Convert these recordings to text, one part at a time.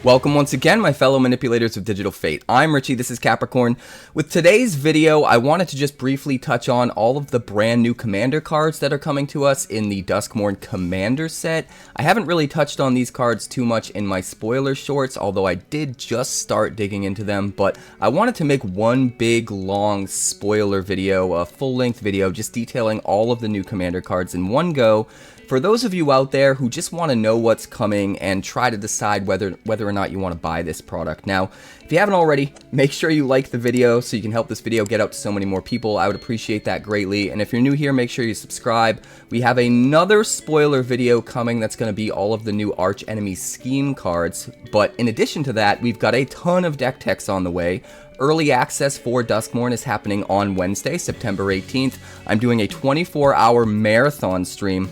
Welcome once again, my fellow manipulators of Digital Fate. I'm Richie, this is Capricorn. With today's video, I wanted to just briefly touch on all of the brand new commander cards that are coming to us in the Duskmourn Commander set. I haven't really touched on these cards too much in my spoiler shorts, although I did just start digging into them, but I wanted to make one big, long spoiler video, a full-length video, just detailing all of the new commander cards in one go. For those of you out there who just want to know what's coming and try to decide whether or not you want to buy this product. Now, if you haven't already, make sure you like the video so you can help this video get out to so many more people. I would appreciate that greatly. And if you're new here, make sure you subscribe. We have another spoiler video coming that's going to be all of the new Arch Enemy Scheme cards. But in addition to that, we've got a ton of deck techs on the way. Early access for Duskmourn is happening on Wednesday, September 18th. I'm doing a 24-hour marathon stream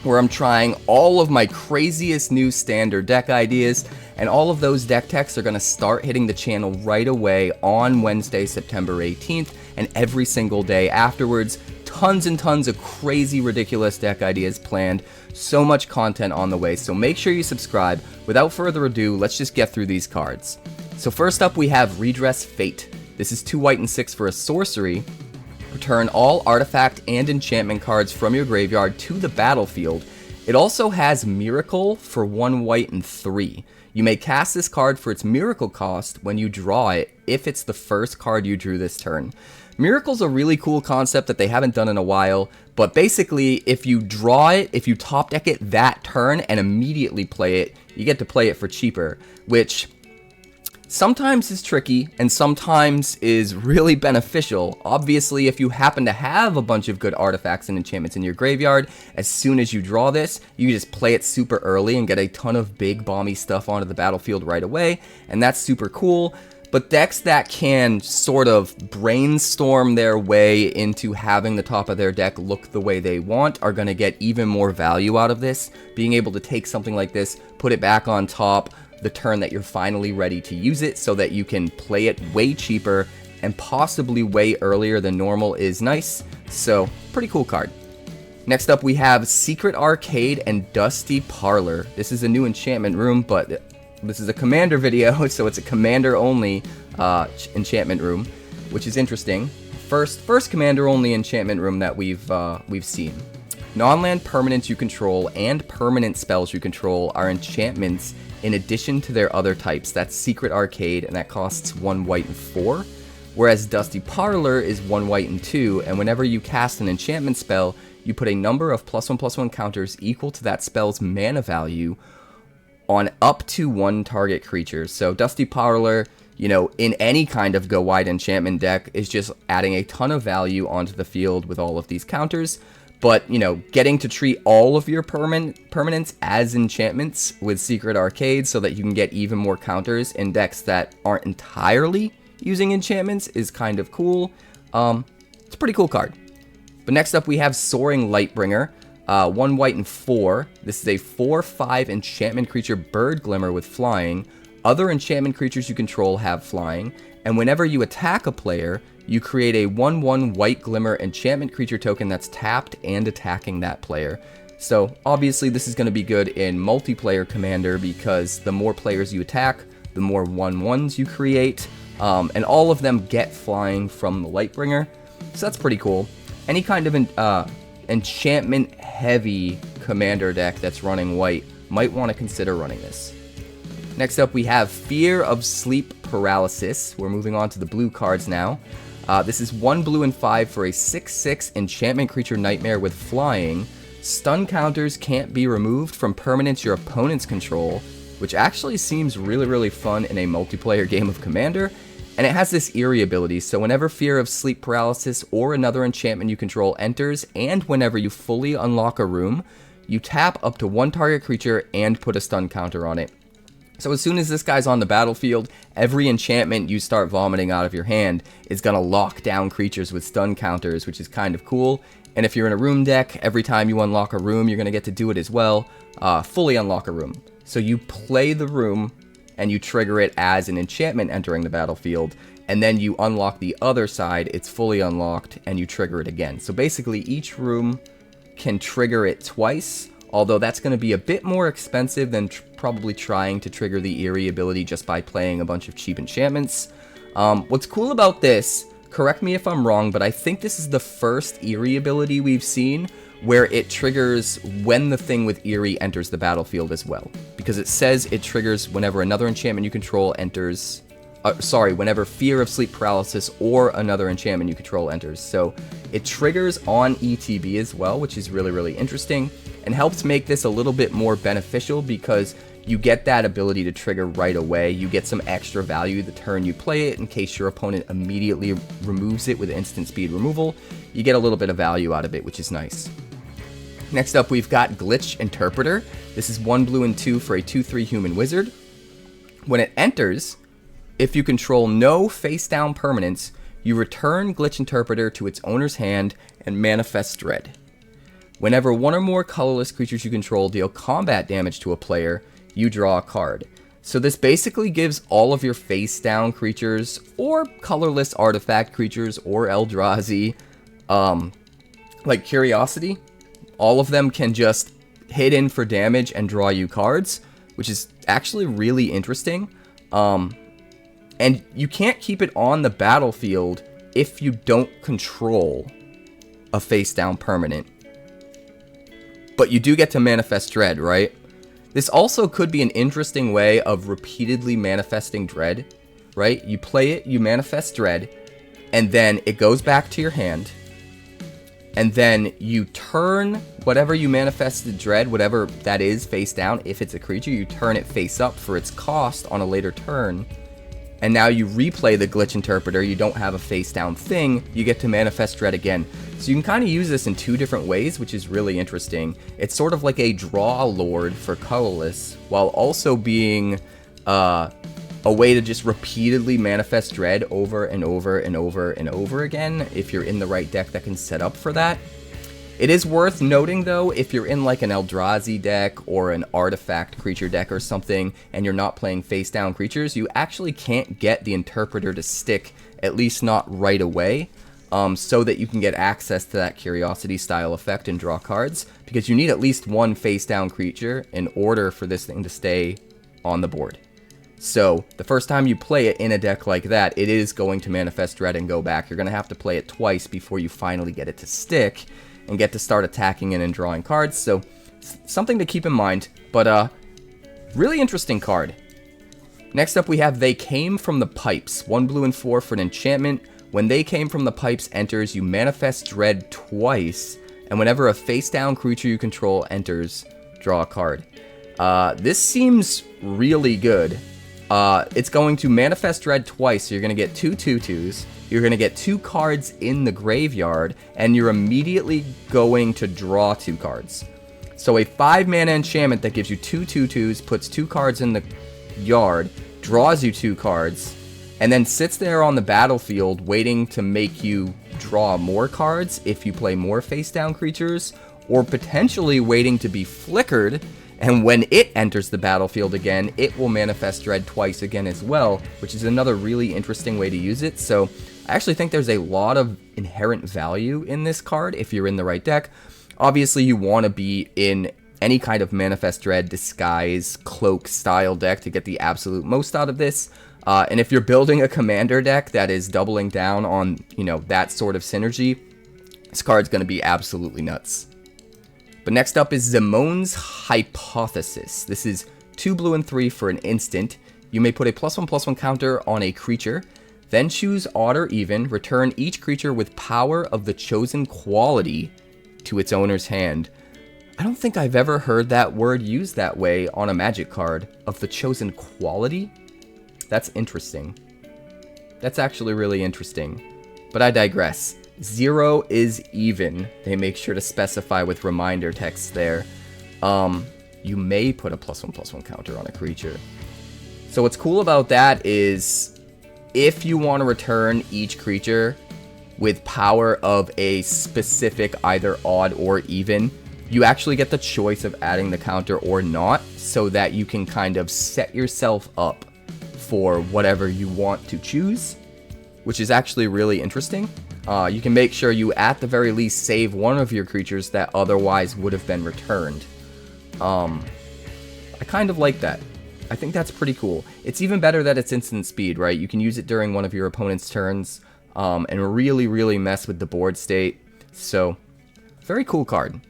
where I'm trying all of my craziest new standard deck ideas, and all of those deck techs are going to start hitting the channel right away on Wednesday, September 18th, and every single day afterwards. Tons and tons of crazy, ridiculous deck ideas planned. So much content on the way, so make sure you subscribe. Without further ado, let's just get through these cards. So first up, we have Redress Fate. This is 2 white and 6 for a sorcery. Return all artifact and enchantment cards from your graveyard to the battlefield. It also has Miracle for 1 white and 3. You may cast this card for its Miracle cost when you draw it, if it's the first card you drew this turn. Miracle's a really cool concept that they haven't done in a while, but basically, if you draw it, if you top deck it that turn and immediately play it, you get to play it for cheaper, which sometimes is tricky and sometimes is really beneficial. Obviously, if you happen to have a bunch of good artifacts and enchantments in your graveyard, as soon as you draw this, you just play it super early and get a ton of big bomby stuff onto the battlefield right away, and that's super cool. But decks that can sort of brainstorm their way into having the top of their deck look the way they want are going to get even more value out of this. Being able to take something like this, put it back on top the turn that you're finally ready to use it, so that you can play it way cheaper and possibly way earlier than normal is nice. So, pretty cool card. Next up, we have Secret Arcade and Dusty Parlor. This is a new enchantment room, but this is a commander video, so it's a commander only enchantment room, which is interesting. First commander only enchantment room that we've seen. Non-land permanents you control and permanent spells you control are enchantments in addition to their other types. That's Secret Arcade, and that costs 1 white and 4. Whereas Dusty Parlor is 1 white and 2, and whenever you cast an enchantment spell, you put a number of +1/+1 counters equal to that spell's mana value on up to 1 target creature. So Dusty Parlor, you know, in any kind of go wide enchantment deck, is just adding a ton of value onto the field with all of these counters. But, you know, getting to treat all of your permanents as enchantments with Secret Arcade so that you can get even more counters in decks that aren't entirely using enchantments is kind of cool. It's a pretty cool card. But next up, we have Soaring Lightbringer. 1 white and 4. This is a 4/5 enchantment creature bird glimmer with flying. Other enchantment creatures you control have flying, and whenever you attack a player, you create a 1/1 white glimmer enchantment creature token that's tapped and attacking that player. So obviously this is going to be good in multiplayer Commander, because the more players you attack, the more 1/1s you create, and all of them get flying from the Lightbringer. So that's pretty cool. Any kind of enchantment heavy Commander deck that's running white might want to consider running this. Next up, we have Fear of Sleep Paralysis. We're moving on to the blue cards now. This is 1 blue and 5 for a 6/6 enchantment creature nightmare with flying. Stun counters can't be removed from permanents your opponents control, which actually seems really, really fun in a multiplayer game of Commander. And it has this eerie ability, so whenever Fear of Sleep Paralysis or another enchantment you control enters, and whenever you fully unlock a room, you tap up to 1 target creature and put a stun counter on it. So as soon as this guy's on the battlefield, every enchantment you start vomiting out of your hand is going to lock down creatures with stun counters, which is kind of cool. And if you're in a room deck, every time you unlock a room, you're going to get to do it as well. Fully unlock a room. So you play the room, and you trigger it as an enchantment entering the battlefield, and then you unlock the other side, it's fully unlocked, and you trigger it again. So basically, each room can trigger it twice, although that's going to be a bit more expensive than probably trying to trigger the Eerie ability just by playing a bunch of cheap enchantments. What's cool about this, correct me if I'm wrong, but I think this is the first Eerie ability we've seen where it triggers when the thing with Eerie enters the battlefield as well. Because it says it triggers whenever another enchantment you control enters... whenever Fear of Sleep Paralysis or another enchantment you control enters. So it triggers on ETB as well, which is really, really interesting, and helps make this a little bit more beneficial because you get that ability to trigger right away. You get some extra value the turn you play it in case your opponent immediately removes it with instant speed removal. You get a little bit of value out of it, which is nice. Next up, we've got Glitch Interpreter. This is 1 blue and 2 for a 2/3 human wizard. When it enters, if you control no face-down permanents, you return Glitch Interpreter to its owner's hand and manifest Dread. Whenever one or more colorless creatures you control deal combat damage to a player, you draw a card. So this basically gives all of your face-down creatures, or colorless artifact creatures, or Eldrazi, like Curiosity. All of them can just hit in for damage and draw you cards, which is actually really interesting. And you can't keep it on the battlefield if you don't control a face-down permanent. But you do get to manifest Dread, right? This also could be an interesting way of repeatedly manifesting Dread, right? You play it, you manifest Dread, and then it goes back to your hand. And then you turn whatever you manifested Dread, whatever that is, face down. If it's a creature, you turn it face up for its cost on a later turn. And now you replay the Glitch Interpreter. You don't have a face down thing. You get to manifest Dread again. So you can kind of use this in two different ways, which is really interesting. It's sort of like a draw lord for colorless, while also being a way to just repeatedly manifest Dread over and over and over and over again if you're in the right deck that can set up for that. It is worth noting though, if you're in like an Eldrazi deck or an artifact creature deck or something and you're not playing face down creatures, you actually can't get the Interpreter to stick, at least not right away, so that you can get access to that Curiosity style effect and draw cards, because you need at least one face down creature in order for this thing to stay on the board. So the first time you play it in a deck like that, it is going to manifest Dread and go back. You're going to have to play it twice before you finally get it to stick and get to start attacking it and drawing cards. So something to keep in mind, but really interesting card. Next up we have They Came from the Pipes. 1 blue and 4 for an enchantment. When They Came from the Pipes enters, you manifest Dread twice, and whenever a face down creature you control enters, draw a card. This seems really good. It's going to manifest Dread twice, so you're going to get 2 2/2s, you're going to get 2 cards in the graveyard, and you're immediately going to draw 2 cards. So a 5-mana enchantment that gives you 2 2/2s, puts 2 cards in the yard, draws you 2 cards, and then sits there on the battlefield waiting to make you draw more cards if you play more face-down creatures, or potentially waiting to be flickered, and when it enters the battlefield again, it will manifest Dread twice again as well, which is another really interesting way to use it. So I actually think there's a lot of inherent value in this card if you're in the right deck. Obviously, you want to be in any kind of manifest Dread, disguise, cloak style deck to get the absolute most out of this. And if you're building a commander deck that is doubling down on, you know, that sort of synergy, this card's going to be absolutely nuts. But next up is Zemon's Hypothesis. This is 2 blue and 3 for an instant. You may put a +1/+1 counter on a creature, then choose odd or even, return each creature with power of the chosen quality to its owner's hand. I don't think I've ever heard that word used that way on a Magic card, of the chosen quality. That's interesting. That's actually really interesting. But I digress. 0 is even. They make sure to specify with reminder text there. You may put a +1/+1 counter on a creature. So what's cool about that is if you want to return each creature with power of a specific either odd or even, you actually get the choice of adding the counter or not, so that you can kind of set yourself up for whatever you want to choose, which is actually really interesting. You can make sure you, at the very least, save one of your creatures that otherwise would have been returned. I kind of like that. I think that's pretty cool. It's even better that it's instant speed, right? You can use it during one of your opponent's turns, and really mess with the board state. So, very cool card.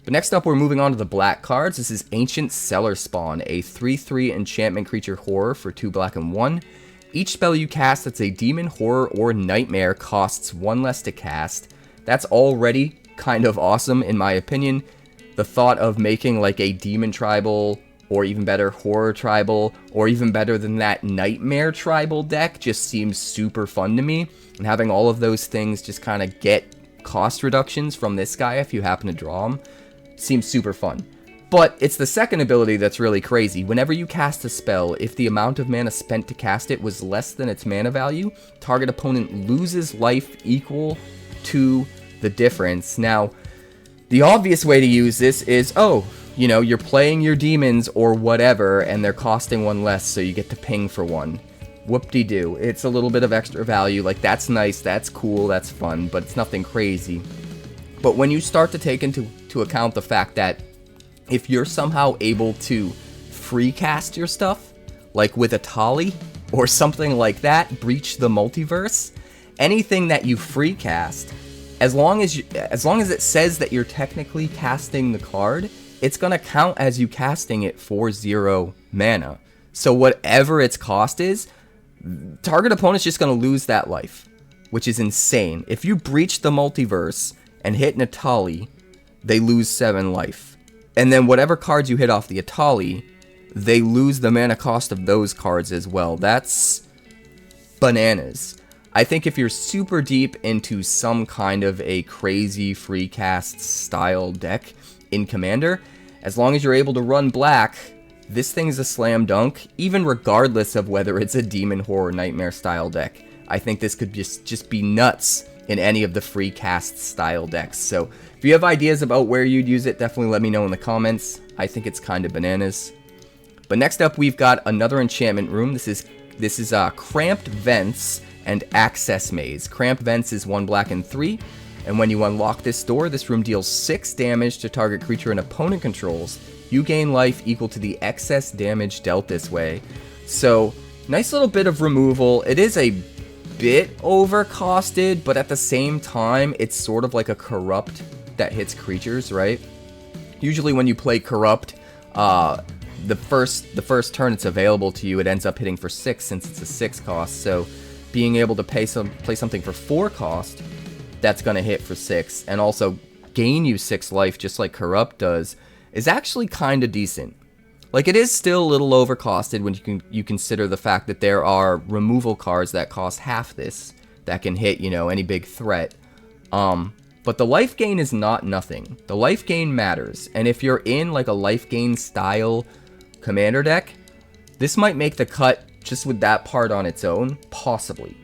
But next up, we're moving on to the black cards. This is Ancient Cellar Spawn, a 3/3 enchantment creature horror for 2 black and 1. Each spell you cast that's a demon, horror, or nightmare costs 1 less to cast. That's already kind of awesome, in my opinion. The thought of making like a demon tribal, or even better, horror tribal, or even better than that, nightmare tribal deck just seems super fun to me. And having all of those things just kind of get cost reductions from this guy if you happen to draw them seems super fun. But it's the second ability that's really crazy. Whenever you cast a spell, if the amount of mana spent to cast it was less than its mana value, target opponent loses life equal to the difference. Now, the obvious way to use this is, you know, you're playing your demons or whatever, and they're costing 1 less, so you get to ping for 1. Whoop-de-doo. It's a little bit of extra value. Like, that's nice, that's cool, that's fun, but it's nothing crazy. But when you start to take into account the fact that if you're somehow able to free cast your stuff, like with a Tali or something like that, breach the multiverse, anything that you free cast, as long as it says that you're technically casting the card, it's going to count as you casting it for 0 mana. So whatever its cost is, target opponent's just going to lose that life, which is insane. If you breach the multiverse and hit an Atali, they lose 7 life. And then whatever cards you hit off the Atali, they lose the mana cost of those cards as well. That's bananas. I think if you're super deep into some kind of a crazy free cast style deck in Commander, as long as you're able to run black, this thing's a slam dunk, even regardless of whether it's a demon, horror, nightmare style deck. I think this could just be nuts in any of the free cast style decks. So if you have ideas about where you'd use it, definitely let me know in the comments. I think it's kind of bananas. But next up, we've got another enchantment room. This is Cramped Vents and Access Maze. Cramped Vents is 1 black and 3, and when you unlock this door, this room deals 6 damage to target creature an opponent controls. You gain life equal to the excess damage dealt this way. So, nice little bit of removal. It is a bit overcosted, but at the same time, it's sort of like a corrupt that hits creatures, right? Usually when you play corrupt, the first turn it's available to you, it ends up hitting for 6 since it's a 6 cost. So being able to play something for 4 cost that's going to hit for 6 and also gain you 6 life just like corrupt does is actually kind of decent. Like, it is still a little overcosted when you consider the fact that there are removal cards that cost half this that can hit, you know, any big threat. But the life gain is not nothing. The life gain matters, and if you're in like a life gain style commander deck, this might make the cut just with that part on its own, possibly.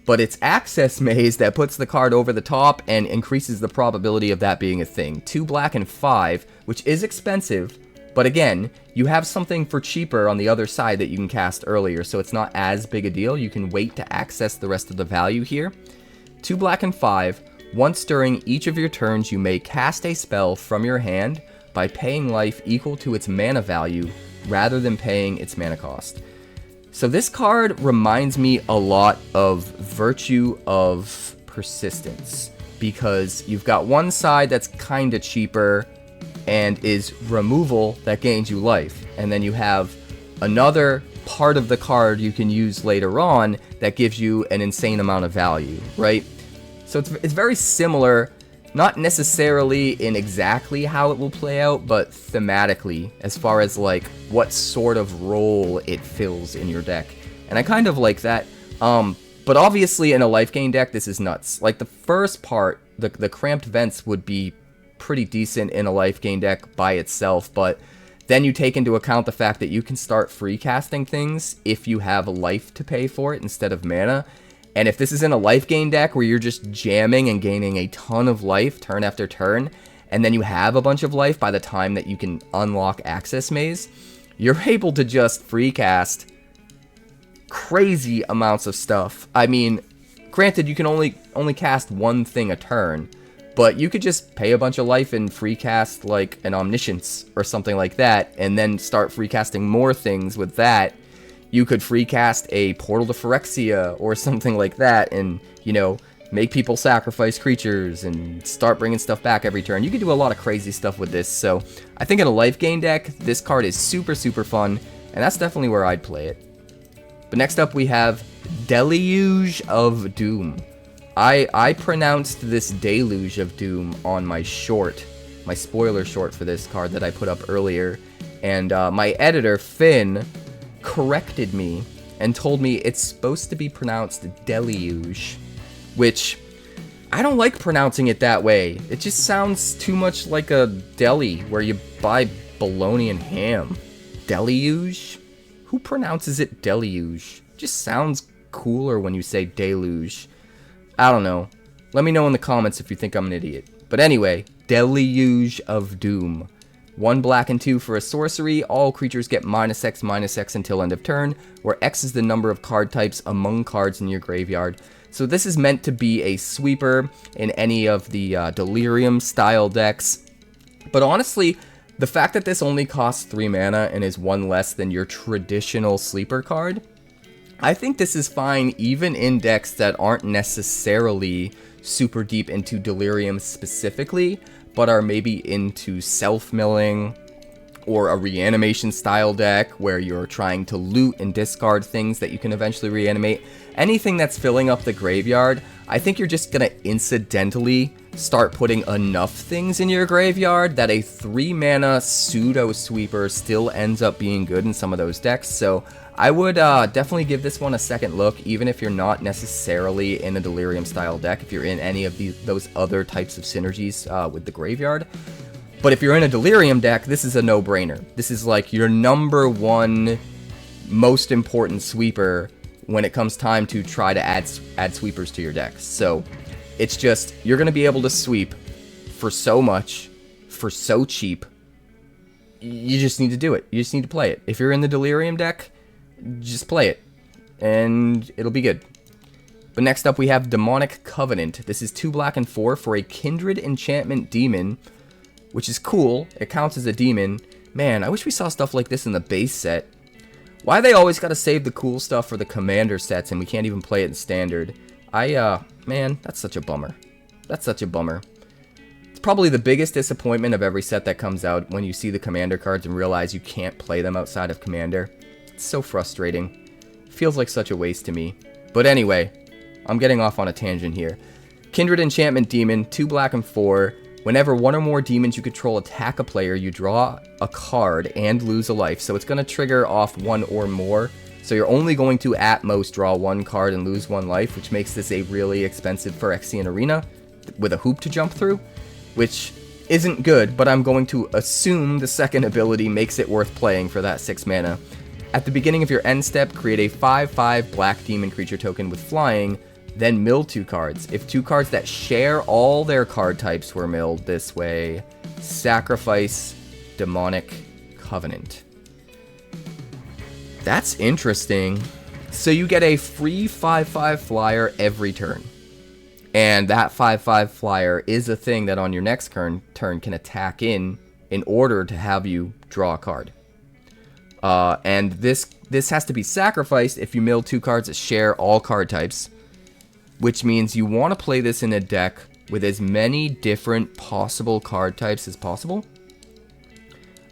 But it's Access Maze that puts the card over the top and increases the probability of that being a thing. 2 black and 5, which is expensive. But again, you have something for cheaper on the other side that you can cast earlier, so it's not as big a deal. You can wait to access the rest of the value here. 2 black and 5, once during each of your turns, you may cast a spell from your hand by paying life equal to its mana value rather than paying its mana cost. So this card reminds me a lot of Virtue of Persistence, because you've got one side that's kind of cheaper and is removal that gains you life, and then you have another part of the card you can use later on that gives you an insane amount of value, right? So it's very similar, not necessarily in exactly how it will play out, but thematically, as far as like what sort of role it fills in your deck. And I kind of like that. But obviously in a life gain deck, this is nuts. Like the first part, the Cramped Vents would be pretty decent in a life gain deck by itself, but then you take into account the fact that you can start free casting things if you have life to pay for it instead of mana. And if this is in a life gain deck where you're just jamming and gaining a ton of life turn after turn, and then you have a bunch of life by the time that you can unlock Access Maze, you're able to just free cast crazy amounts of stuff. I mean, granted, you can only cast one thing a turn, But you could just pay a bunch of life and free cast like an Omniscience or something like that, and then start free casting more things with that. You could free cast a Portal to Phyrexia or something like that, and, you know, make people sacrifice creatures and start bringing stuff back every turn. You could do a lot of crazy stuff with this, so I think in a life gain deck, this card is super, super fun, and that's definitely where I'd play it. But next up we have Deluge of Doom. I pronounced this Deluge of Doom on my short, my spoiler short for this card that I put up earlier, and my editor, Finn, corrected me and told me it's supposed to be pronounced Deluge, which I don't like pronouncing it that way. It just sounds too much like a deli where you buy bologna and ham. Deluge? Who pronounces it Deluge? It just sounds cooler when you say Deluge. I don't know. Let me know in the comments if you think I'm an idiot. But anyway, Deluge of Doom. 1 black and 2 for a sorcery. All creatures get -X/-X until end of turn, where X is the number of card types among cards in your graveyard. So this is meant to be a sweeper in any of the Delirium style decks. But honestly, the fact that this only costs 3 mana and is 1 less than your traditional sleeper card, I think this is fine even in decks that aren't necessarily super deep into Delirium specifically, but are maybe into self-milling or a reanimation style deck where you're trying to loot and discard things that you can eventually reanimate. Anything that's filling up the graveyard, I think you're just gonna incidentally start putting enough things in your graveyard that a 3 mana pseudo sweeper still ends up being good in some of those decks. So I would definitely give this one a second look, even if you're not necessarily in a Delirium style deck, if you're in any of those other types of synergies with the graveyard. But if you're in a Delirium deck, this is a no-brainer. This is like your #1 most important sweeper when it comes time to try to add sweepers to your decks. So it's just, you're going to be able to sweep for so much, for so cheap. You just need to do it. You just need to play it. If you're in the Delirium deck, just play it, and it'll be good. But next up we have Demonic Covenant. This is 2 black and 4 for a Kindred Enchantment Demon, which is cool. It counts as a demon. Man, I wish we saw stuff like this in the base set. Why they always gotta save the cool stuff for the commander sets and we can't even play it in standard? Man, that's such a bummer. That's such a bummer. It's probably the biggest disappointment of every set that comes out when you see the commander cards and realize you can't play them outside of commander. It's so frustrating. Feels like such a waste to me. But anyway, I'm getting off on a tangent here. Kindred Enchantment Demon, 2 black and 4. Whenever 1 or more demons you control attack a player, you draw a card and lose a life. So it's going to trigger off 1 or more. So you're only going to at most draw 1 card and lose 1 life, which makes this a really expensive Phyrexian Arena with a hoop to jump through, which isn't good, but I'm going to assume the second ability makes it worth playing for that 6 mana. At the beginning of your end step, create a 5/5 black demon creature token with flying, then mill 2 cards. If 2 cards that share all their card types were milled this way, sacrifice Demonic Covenant. That's interesting. So you get a free 5/5 flyer every turn. And that 5/5 flyer is a thing that on your next turn can attack in order to have you draw a card. And this has to be sacrificed if you mill 2 cards that share all card types, which means you want to play this in a deck with as many different possible card types as possible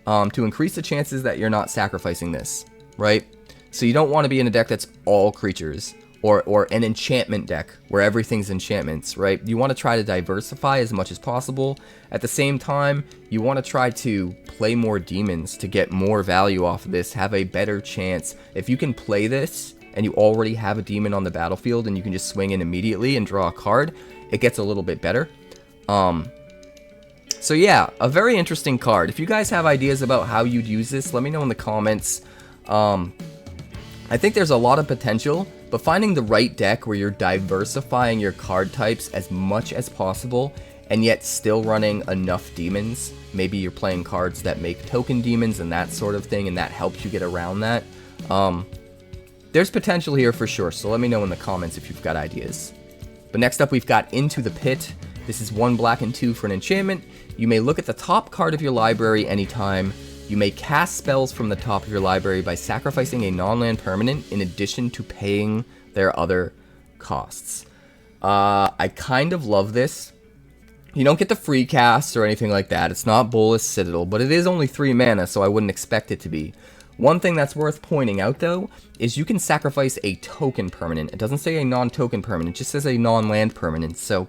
to increase the chances that you're not sacrificing this, right? So you don't want to be in a deck that's all creatures, or an enchantment deck where everything's enchantments, right? You want to try to diversify as much as possible. At the same time, you want to try to play more demons to get more value off of this, have a better chance. If you can play this and you already have a demon on the battlefield and you can just swing in immediately and draw a card, it gets a little bit better. So yeah, a very interesting card. If you guys have ideas about how you'd use this, let me know in the comments. I think there's a lot of potential, but finding the right deck where you're diversifying your card types as much as possible and yet still running enough demons, maybe you're playing cards that make token demons and that sort of thing, and that helps you get around that. There's potential here for sure, so let me know in the comments if you've got ideas. But next up we've got Into the Pit. This is 1 black and 2 for an enchantment. You may look at the top card of your library anytime. You may cast spells from the top of your library by sacrificing a non-land permanent in addition to paying their other costs. I kind of love this. You don't get the free cast or anything like that. It's not Bolas Citadel, but it is only 3 mana, so I wouldn't expect it to be. One thing that's worth pointing out, though, is you can sacrifice a token permanent. It doesn't say a non-token permanent, it just says a non-land permanent. So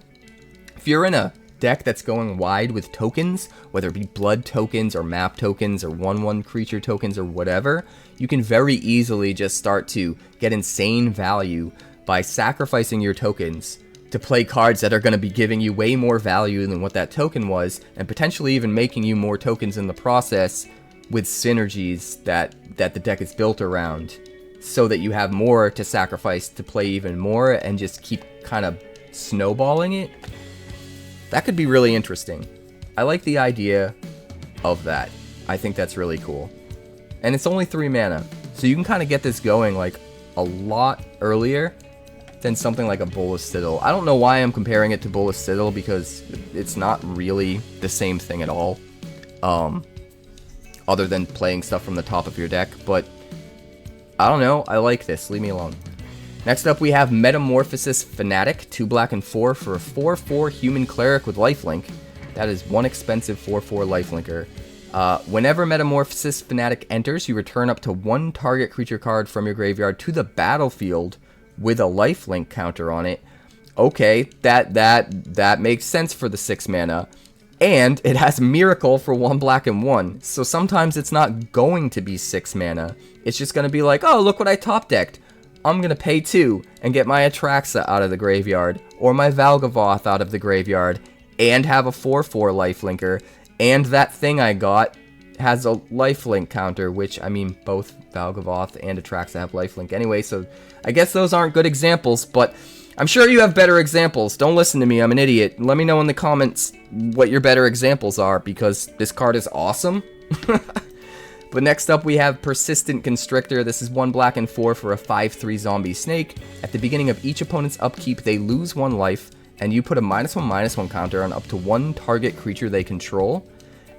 if you're in a deck that's going wide with tokens, whether it be blood tokens or map tokens or 1/1 creature tokens or whatever, you can very easily just start to get insane value by sacrificing your tokens to play cards that are going to be giving you way more value than what that token was, and potentially even making you more tokens in the process with synergies that the deck is built around, so that you have more to sacrifice to play even more and just keep kind of snowballing it. That could be really interesting. I like the idea of that. I think that's really cool. And it's only 3 mana, so you can kind of get this going like a lot earlier than something like a Bolas Citadel. I don't know why I'm comparing it to Bolas Citadel, because it's not really the same thing at all, other than playing stuff from the top of your deck, but I don't know, I like this, leave me alone. Next up we have Metamorphosis Fanatic, 2 black and 4 for a 4/4 human cleric with lifelink. That is 1 expensive 4/4 lifelinker. Whenever Metamorphosis Fanatic enters, you return up to 1 target creature card from your graveyard to the battlefield with a lifelink counter on it. Okay, that makes sense for the 6 mana. And it has Miracle for 1 black and 1. So sometimes it's not going to be 6 mana. It's just going to be like, oh, look what I top decked. I'm going to pay 2 and get my Atraxa out of the graveyard, or my Valgavoth out of the graveyard, and have a 4/4 lifelinker. And that thing I got has a lifelink counter, which, I mean, both Valgavoth and Atraxa have lifelink anyway, so I guess those aren't good examples, but I'm sure you have better examples. Don't listen to me, I'm an idiot. Let me know in the comments what your better examples are, because this card is awesome. But next up we have Persistent Constrictor. This is 1 black and 4 for a 5/3 zombie snake. At the beginning of each opponent's upkeep, they lose 1 life, and you put a -1/-1 counter on up to 1 target creature they control.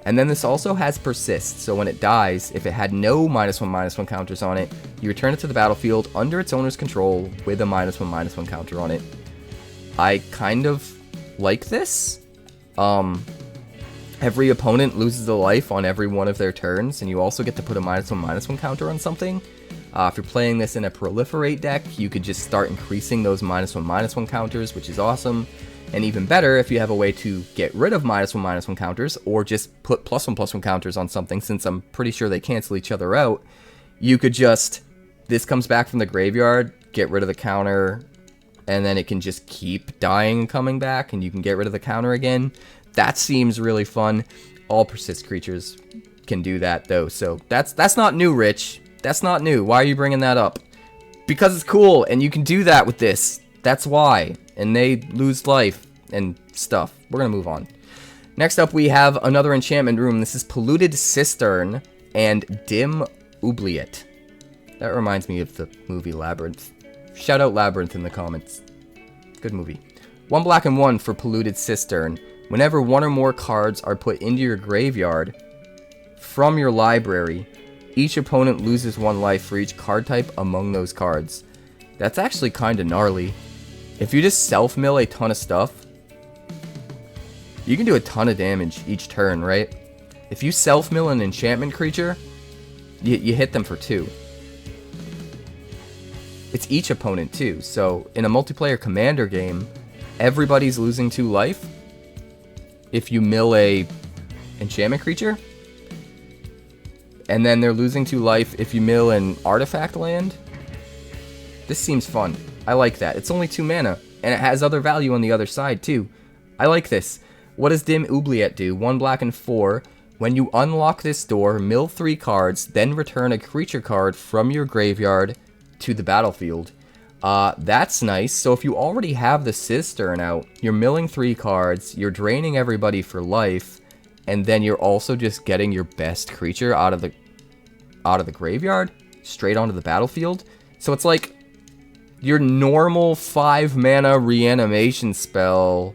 And then this also has Persist, so when it dies, if it had no -1/-1 counters on it, you return it to the battlefield under its owner's control with a -1/-1 counter on it. I kind of like this. Every opponent loses a life on every one of their turns, and you also get to put a -1/-1 counter on something. If you're playing this in a Proliferate deck, you could just start increasing those -1/-1 counters, which is awesome. And even better, if you have a way to get rid of -1/-1 counters, or just put +1/+1 counters on something, since I'm pretty sure they cancel each other out, you could just, this comes back from the graveyard, get rid of the counter, and then it can just keep dying and coming back, and you can get rid of the counter again. That seems really fun. All Persist creatures can do that, though, so that's not new, Rich. That's not new. Why are you bringing that up? Because it's cool, and you can do that with this. That's why. And they lose life and stuff. We're gonna move on. Next up, we have another enchantment room. This is Polluted Cistern and Dim Oubliette. That reminds me of the movie Labyrinth. Shout out Labyrinth in the comments. Good movie. 1 black and 1 for Polluted Cistern. Whenever 1 or more cards are put into your graveyard from your library, each opponent loses 1 life for each card type among those cards. That's actually kind of gnarly. If you just self-mill a ton of stuff, you can do a ton of damage each turn, right? If you self-mill an enchantment creature, you hit them for 2. It's each opponent too, so in a multiplayer commander game, everybody's losing 2 life if you mill a enchantment creature, and then they're losing 2 life if you mill an artifact land. This seems fun. I like that. It's only 2 mana, and it has other value on the other side too. I like this. What does Dim Oubliette do? 1 black and 4. When you unlock this door, mill 3 cards, then return a creature card from your graveyard to the battlefield. That's nice. So if you already have the Cistern out, you're milling 3 cards, you're draining everybody for life, and then you're also just getting your best creature out of the graveyard straight onto the battlefield. So it's like your normal 5 mana reanimation spell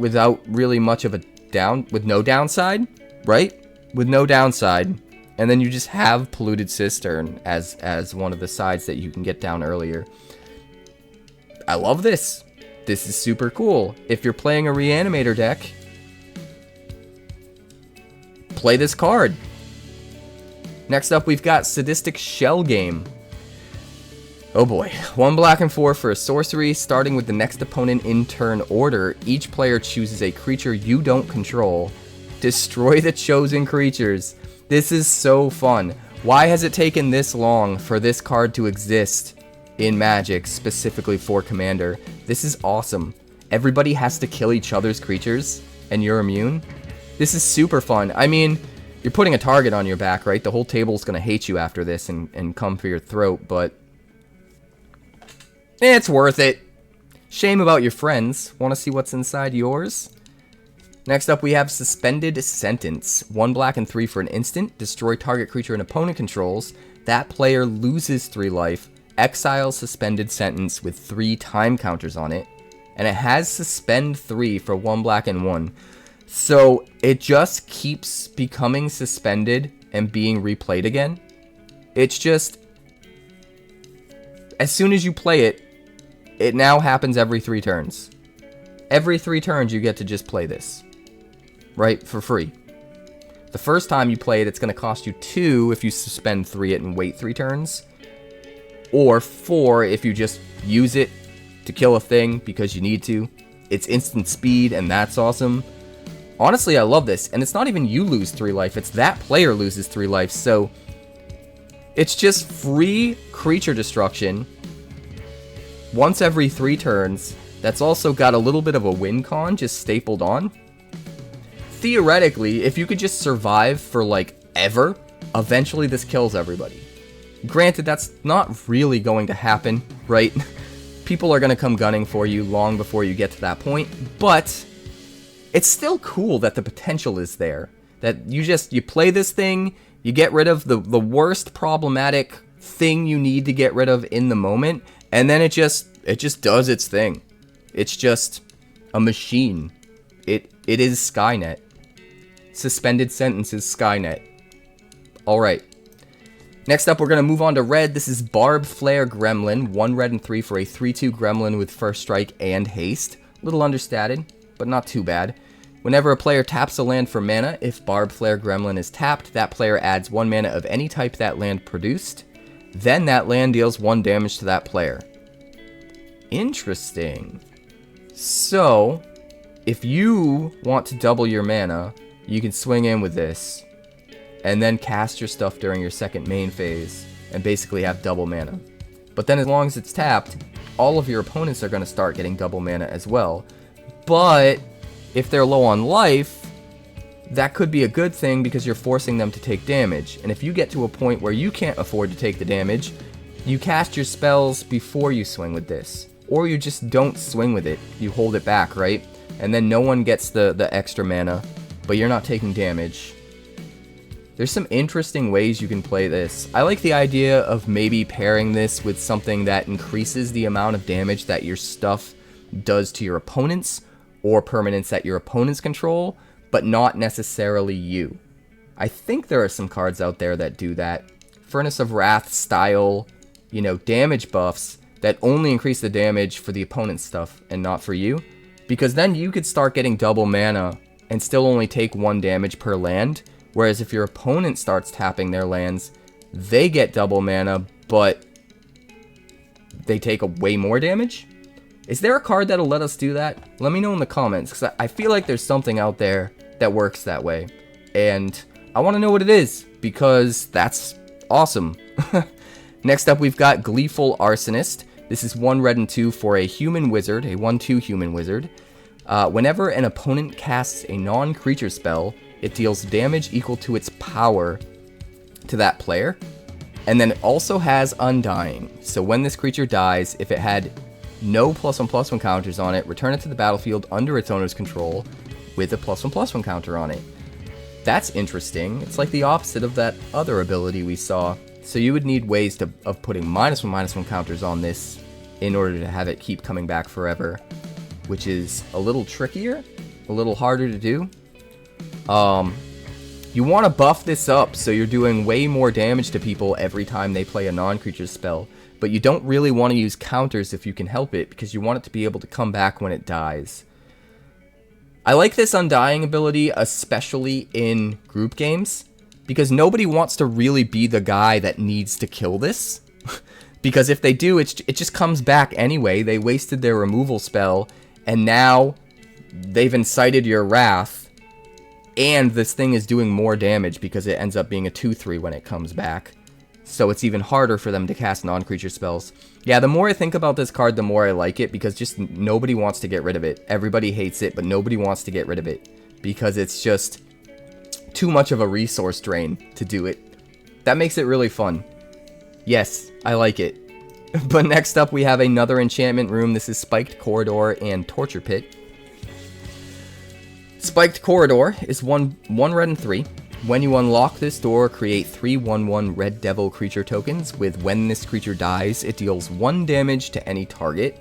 without really much of a with no downside, right? With no downside. And then you just have Polluted Cistern as one of the sides that you can get down earlier. I love this. This is super cool. If you're playing a Reanimator deck, play this card. Next up, we've got Sadistic Shell Game. Oh boy. 1 black and 4 for a sorcery. Starting with the next opponent in turn order, each player chooses a creature you don't control. Destroy the chosen creatures. This is so fun. Why has it taken this long for this card to exist in Magic, specifically for Commander? This is awesome. Everybody has to kill each other's creatures, and you're immune. This is super fun. I mean, you're putting a target on your back, right? The whole table's gonna hate you after this and come for your throat, but it's worth it. Shame about your friends. Want to see what's inside yours? Next up, we have Suspended Sentence. 1 black and 3 for an instant. Destroy target creature an opponent controls. That player loses 3 life. Exile Suspended Sentence with 3 time counters on it. And it has Suspend 3 for 1 black and 1. So it just keeps becoming suspended and being replayed again. It's just, as soon as you play it, it now happens every 3 turns. Every 3 turns you get to just play this. Right? For free. The first time you play it, it's going to cost you 2 if you suspend 3 it and wait 3 turns. Or 4 if you just use it to kill a thing because you need to. It's instant speed, and that's awesome. Honestly, I love this. And it's not even you lose 3 life, it's that player loses 3 life. So it's just free creature destruction once every 3 turns. That's also got a little bit of a win con just stapled on. Theoretically, if you could just survive for like ever, eventually this kills everybody. Granted, that's not really going to happen, right? People are going to come gunning for you long before you get to that point, but it's still cool that the potential is there. That you play this thing, you get rid of the worst problematic thing you need to get rid of in the moment, and then it just does its thing. It's just a machine. It is Skynet. Suspended Sentence is Skynet. Alright. Next up, we're going to move on to red. This is Barb Flare Gremlin. 1 red and 3 for a 3/2 Gremlin with First Strike and Haste. A little understated, but not too bad. Whenever a player taps a land for mana, if Barb Flare Gremlin is tapped, that player adds 1 mana of any type that land produced. Then that land deals 1 damage to that player. Interesting. So, if you want to double your mana, you can swing in with this, and then cast your stuff during your second main phase, and basically have double mana. But then as long as it's tapped, all of your opponents are going to start getting double mana as well. But if they're low on life, that could be a good thing because you're forcing them to take damage. And if you get to a point where you can't afford to take the damage, you cast your spells before you swing with this. Or you just don't swing with it. You hold it back, right? And then no one gets the extra mana, but you're not taking damage. There's some interesting ways you can play this. I like the idea of maybe pairing this with something that increases the amount of damage that your stuff does to your opponents, or permanents that your opponents control, but not necessarily you. I think there are some cards out there that do that. Furnace of Wrath style, damage buffs that only increase the damage for the opponent's stuff and not for you. Because then you could start getting double mana and still only take 1 damage per land. Whereas if your opponent starts tapping their lands, they get double mana, but they take way more damage? Is there a card that'll let us do that? Let me know in the comments, because I feel like there's something out there that works that way. And I want to know what it is, because that's awesome. Next up, we've got Gleeful Arsonist. This is 1 red and 2 for a human wizard, a 1/2 human wizard. Whenever an opponent casts a non-creature spell, it deals damage equal to its power to that player. And then it also has Undying. So when this creature dies, if it had no +1/+1 counters on it, return it to the battlefield under its owner's control with a +1/+1 counter on it. That's interesting. It's like the opposite of that other ability we saw. So you would need ways of putting -1/-1 counters on this in order to have it keep coming back forever, which is a little trickier. a little harder to do. You want to buff this up so you're doing way more damage to people every time they play a non-creature spell, but you don't really want to use counters if you can help it, because you want it to be able to come back when it dies. I like this Undying ability, especially in group games, because nobody wants to really be the guy that needs to kill this. Because if they do, it just comes back anyway. They wasted their removal spell, and now they've incited your wrath, and this thing is doing more damage because it ends up being a 2/3 when it comes back. So it's even harder for them to cast non-creature spells. Yeah, the more I think about this card, the more I like it, because just nobody wants to get rid of it. Everybody hates it, but nobody wants to get rid of it, because it's just too much of a resource drain to do it. That makes it really fun. Yes, I like it. But next up, we have another enchantment room. This is Spiked Corridor and Torture Pit. Spiked Corridor is 1 red and 3. When you unlock this door, create 3 1/1 Red Devil creature tokens with when this creature dies, it deals 1 damage to any target.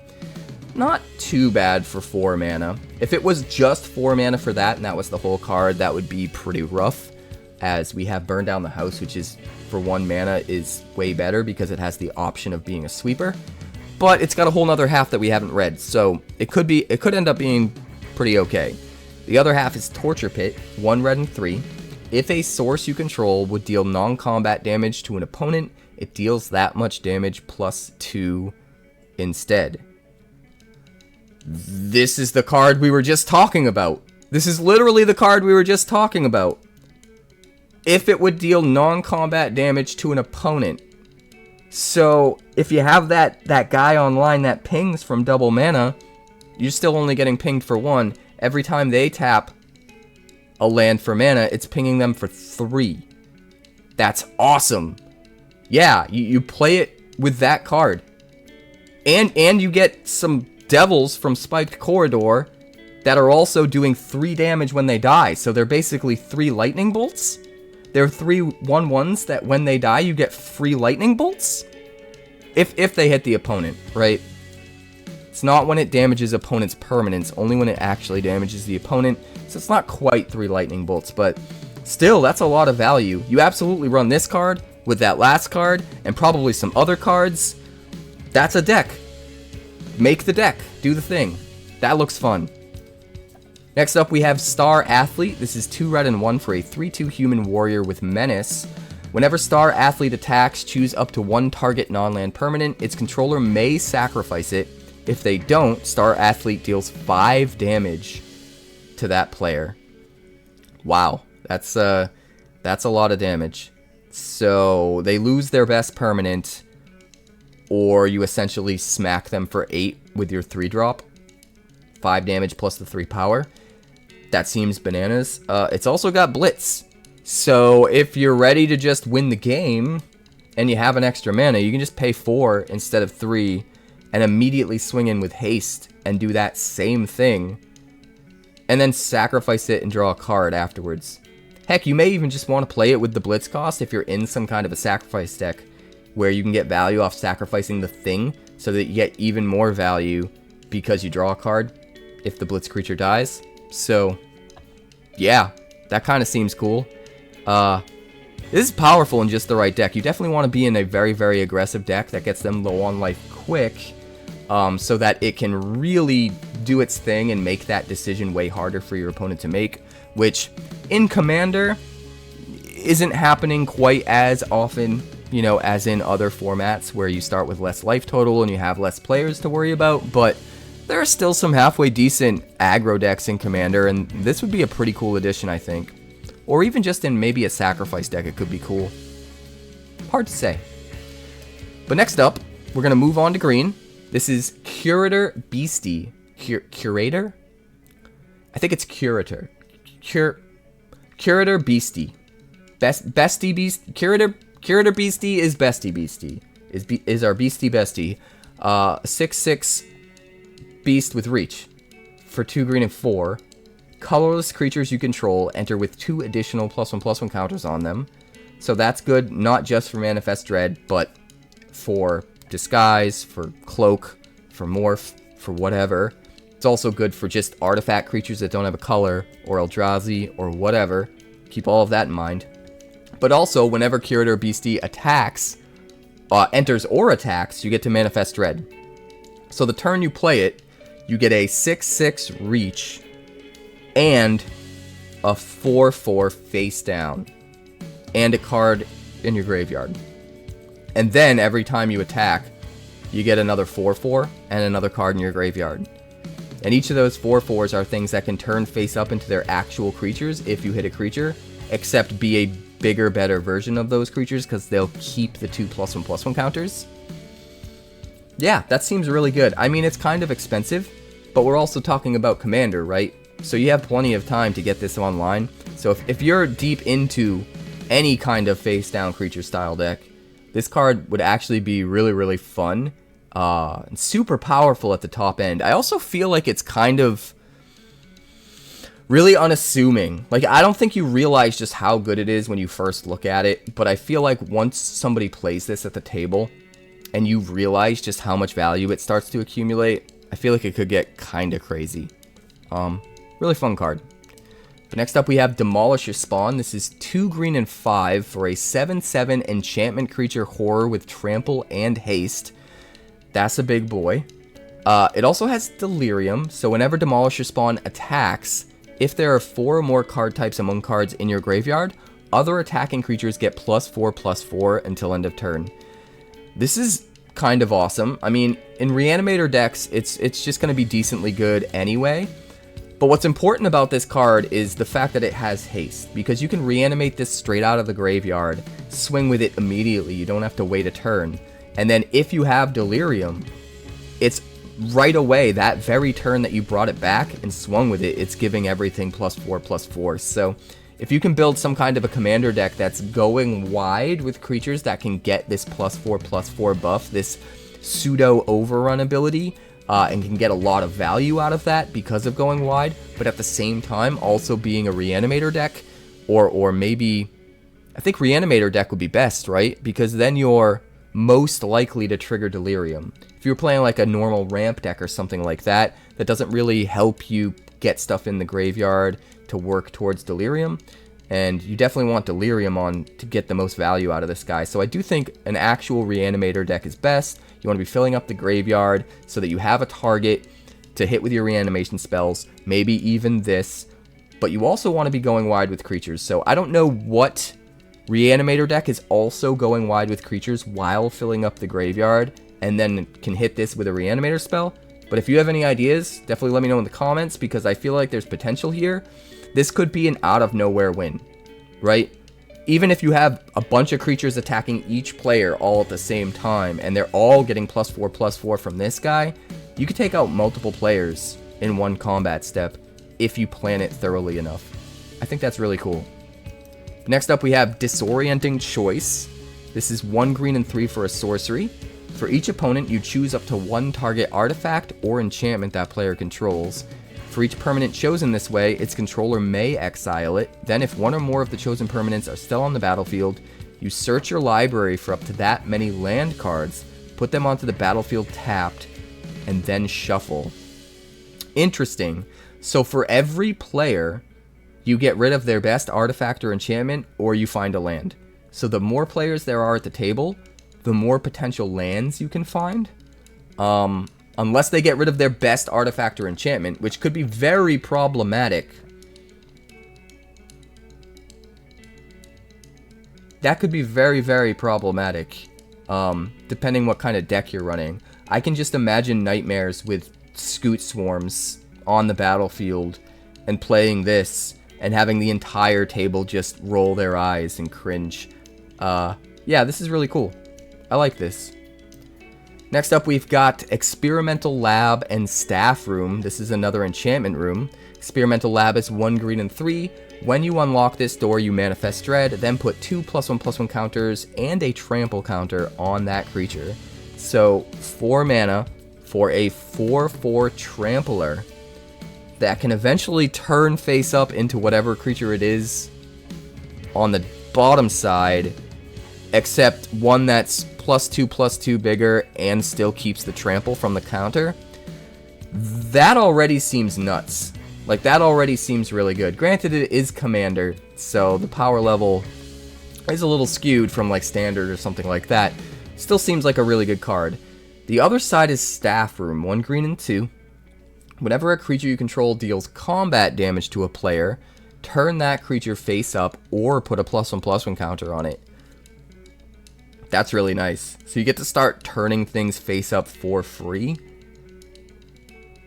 Not too bad for 4 mana. If it was just 4 mana for that, and that was the whole card, that would be pretty rough, as we have Burn Down the House, which is, for 1 mana, is way better because it has the option of being a sweeper. But it's got a whole nother half that we haven't read, so it could end up being pretty okay. The other half is Torture Pit, 1 red and 3. If a source you control would deal non-combat damage to an opponent, it deals that much damage plus 2 instead. This is the card we were just talking about. This is literally the card we were just talking about. If it would deal non-combat damage to an opponent. So, if you have that guy online that pings from double mana, you're still only getting pinged for 1. Every time they tap a land for mana, it's pinging them for 3. That's awesome. Yeah, you play it with that card. And you get some devils from Spiked Corridor that are also doing 3 damage when they die. So they're basically 3 lightning bolts. They're 3 1/1s that when they die, you get free lightning bolts. If they hit the opponent, right? It's not when it damages opponent's permanents, only when it actually damages the opponent. So it's not quite 3 lightning bolts, but still, that's a lot of value. You absolutely run this card with that last card, and probably some other cards. That's a deck. Make the deck. Do the thing. That looks fun. Next up, we have Star Athlete. This is 2 red and 1 for a 3/2 human warrior with Menace. Whenever Star Athlete attacks, choose up to 1 target non-land permanent. Its controller may sacrifice it. If they don't, Star Athlete deals 5 damage to that player. Wow, that's a lot of damage. So they lose their best permanent, or you essentially smack them for 8 with your 3-drop. 5 damage plus the 3 power. That seems bananas. It's also got Blitz. So if you're ready to just win the game, and you have an extra mana, you can just pay 4 instead of 3, and immediately swing in with haste, and do that same thing, and then sacrifice it and draw a card afterwards. Heck, you may even just want to play it with the Blitz cost if you're in some kind of a sacrifice deck, where you can get value off sacrificing the thing, so that you get even more value because you draw a card if the Blitz creature dies. So, yeah, that kind of seems cool. This is powerful in just the right deck. You definitely want to be in a very, very aggressive deck that gets them low on life quick, so that it can really do its thing and make that decision way harder for your opponent to make, which in Commander isn't happening quite as often, you know, as in other formats where you start with less life total and you have less players to worry about, but there are still some halfway decent aggro decks in Commander, and this would be a pretty cool addition, I think. Or even just in maybe a sacrifice deck, it could be cool. Hard to say. But next up, we're going to move on to green. This is Curator Beastie. Curator? I think it's Curator. Curator Beastie. Bestie Beast. Curator Beastie is Bestie Beastie. Is our Beastie Bestie. 6/6 Beast with Reach. For 2 green and 4. Colorless creatures you control enter with 2 additional +1/+1 counters on them. So that's good, not just for Manifest Dread, but for Disguise, for Cloak, for Morph, for whatever. It's also good for just artifact creatures that don't have a color, or Eldrazi, or whatever. Keep all of that in mind. But also, whenever Curator Beastie attacks, enters or attacks, you get to manifest Dread. So the turn you play it, you get a 6/6 reach and a 4/4 face down and a card in your graveyard. And then every time you attack, you get another 4/4 and another card in your graveyard. And each of those 4/4s are things that can turn face up into their actual creatures if you hit a creature, except be a bigger, better version of those creatures because they'll keep the 2+1/+1 counters. Yeah, that seems really good. I mean, it's kind of expensive, but we're also talking about Commander, right? So you have plenty of time to get this online. So if you're deep into any kind of face down creature style deck, this card would actually be really, really fun. And super powerful at the top end. I also feel like it's kind of really unassuming. Like, I don't think you realize just how good it is when you first look at it, but I feel like once somebody plays this at the table and you realize just how much value it starts to accumulate, I feel like it could get kind of crazy. Really fun card. But next up we have Demolisher Spawn. This is 2 green and 5 for a 7/7 enchantment creature horror with trample and haste. That's a big boy. It also has Delirium, so whenever Demolisher Spawn attacks, if there are 4 or more card types among cards in your graveyard, other attacking creatures get +4/+4 until end of turn. This is kind of awesome. I mean, in Reanimator decks, it's just going to be decently good anyway. But what's important about this card is the fact that it has haste, because you can reanimate this straight out of the graveyard, swing with it immediately, you don't have to wait a turn. And then if you have Delirium, it's right away, that very turn that you brought it back and swung with it, it's giving everything +4/+4. So if you can build some kind of a commander deck that's going wide with creatures that can get this +4/+4 buff, this pseudo overrun ability, and can get a lot of value out of that because of going wide, but at the same time also being a Reanimator deck, or maybe, I think Reanimator deck would be best, right? Because then you're most likely to trigger Delirium. If you're playing like a normal ramp deck or something like that, that doesn't really help you get stuff in the graveyard to work towards Delirium, and you definitely want Delirium on to get the most value out of this guy. So I do think an actual Reanimator deck is best. You want to be filling up the graveyard so that you have a target to hit with your reanimation spells, maybe even this, but you also want to be going wide with creatures. So I don't know what Reanimator deck is also going wide with creatures while filling up the graveyard and then can hit this with a Reanimator spell. But if you have any ideas, definitely let me know in the comments, because I feel like there's potential here. This could be an out of nowhere win, right? Even if you have a bunch of creatures attacking each player all at the same time, and they're all getting +4/+4 from this guy, you could take out multiple players in one combat step if you plan it thoroughly enough. I think that's really cool. Next up we have Disorienting Choice. This is 1 green and 3 for a sorcery. For each opponent, you choose up to 1 target artifact or enchantment that player controls. For each permanent chosen this way, its controller may exile it. Then if 1 or more of the chosen permanents are still on the battlefield, you search your library for up to that many land cards, put them onto the battlefield tapped, and then shuffle. Interesting. So for every player, you get rid of their best artifact or enchantment, or you find a land. So the more players there are at the table, the more potential lands you can find. Unless they get rid of their best artifact or enchantment, which could be very problematic. That could be very, very problematic, depending what kind of deck you're running. I can just imagine Nightmares with Scoot Swarms on the battlefield and playing this and having the entire table just roll their eyes and cringe. Yeah, this is really cool. I like this. Next up, we've got Experimental Lab and Staff Room. This is another enchantment room. Experimental Lab is 1 green and 3. When you unlock this door, you manifest Dread, then put 2 +1/+1 counters and a trample counter on that creature. So 4 mana for a 4/4 trampler that can eventually turn face up into whatever creature it is on the bottom side, except one that's +2/+2 bigger and still keeps the trample from the counter. That already seems nuts. Like, that already seems really good. Granted, it is Commander, so the power level is a little skewed from, like, Standard or something like that. Still seems like a really good card. The other side is Staff Room. 1 green and 2. Whenever a creature you control deals combat damage to a player, turn that creature face up or put a +1/+1 counter on it. That's really nice. So you get to start turning things face up for free.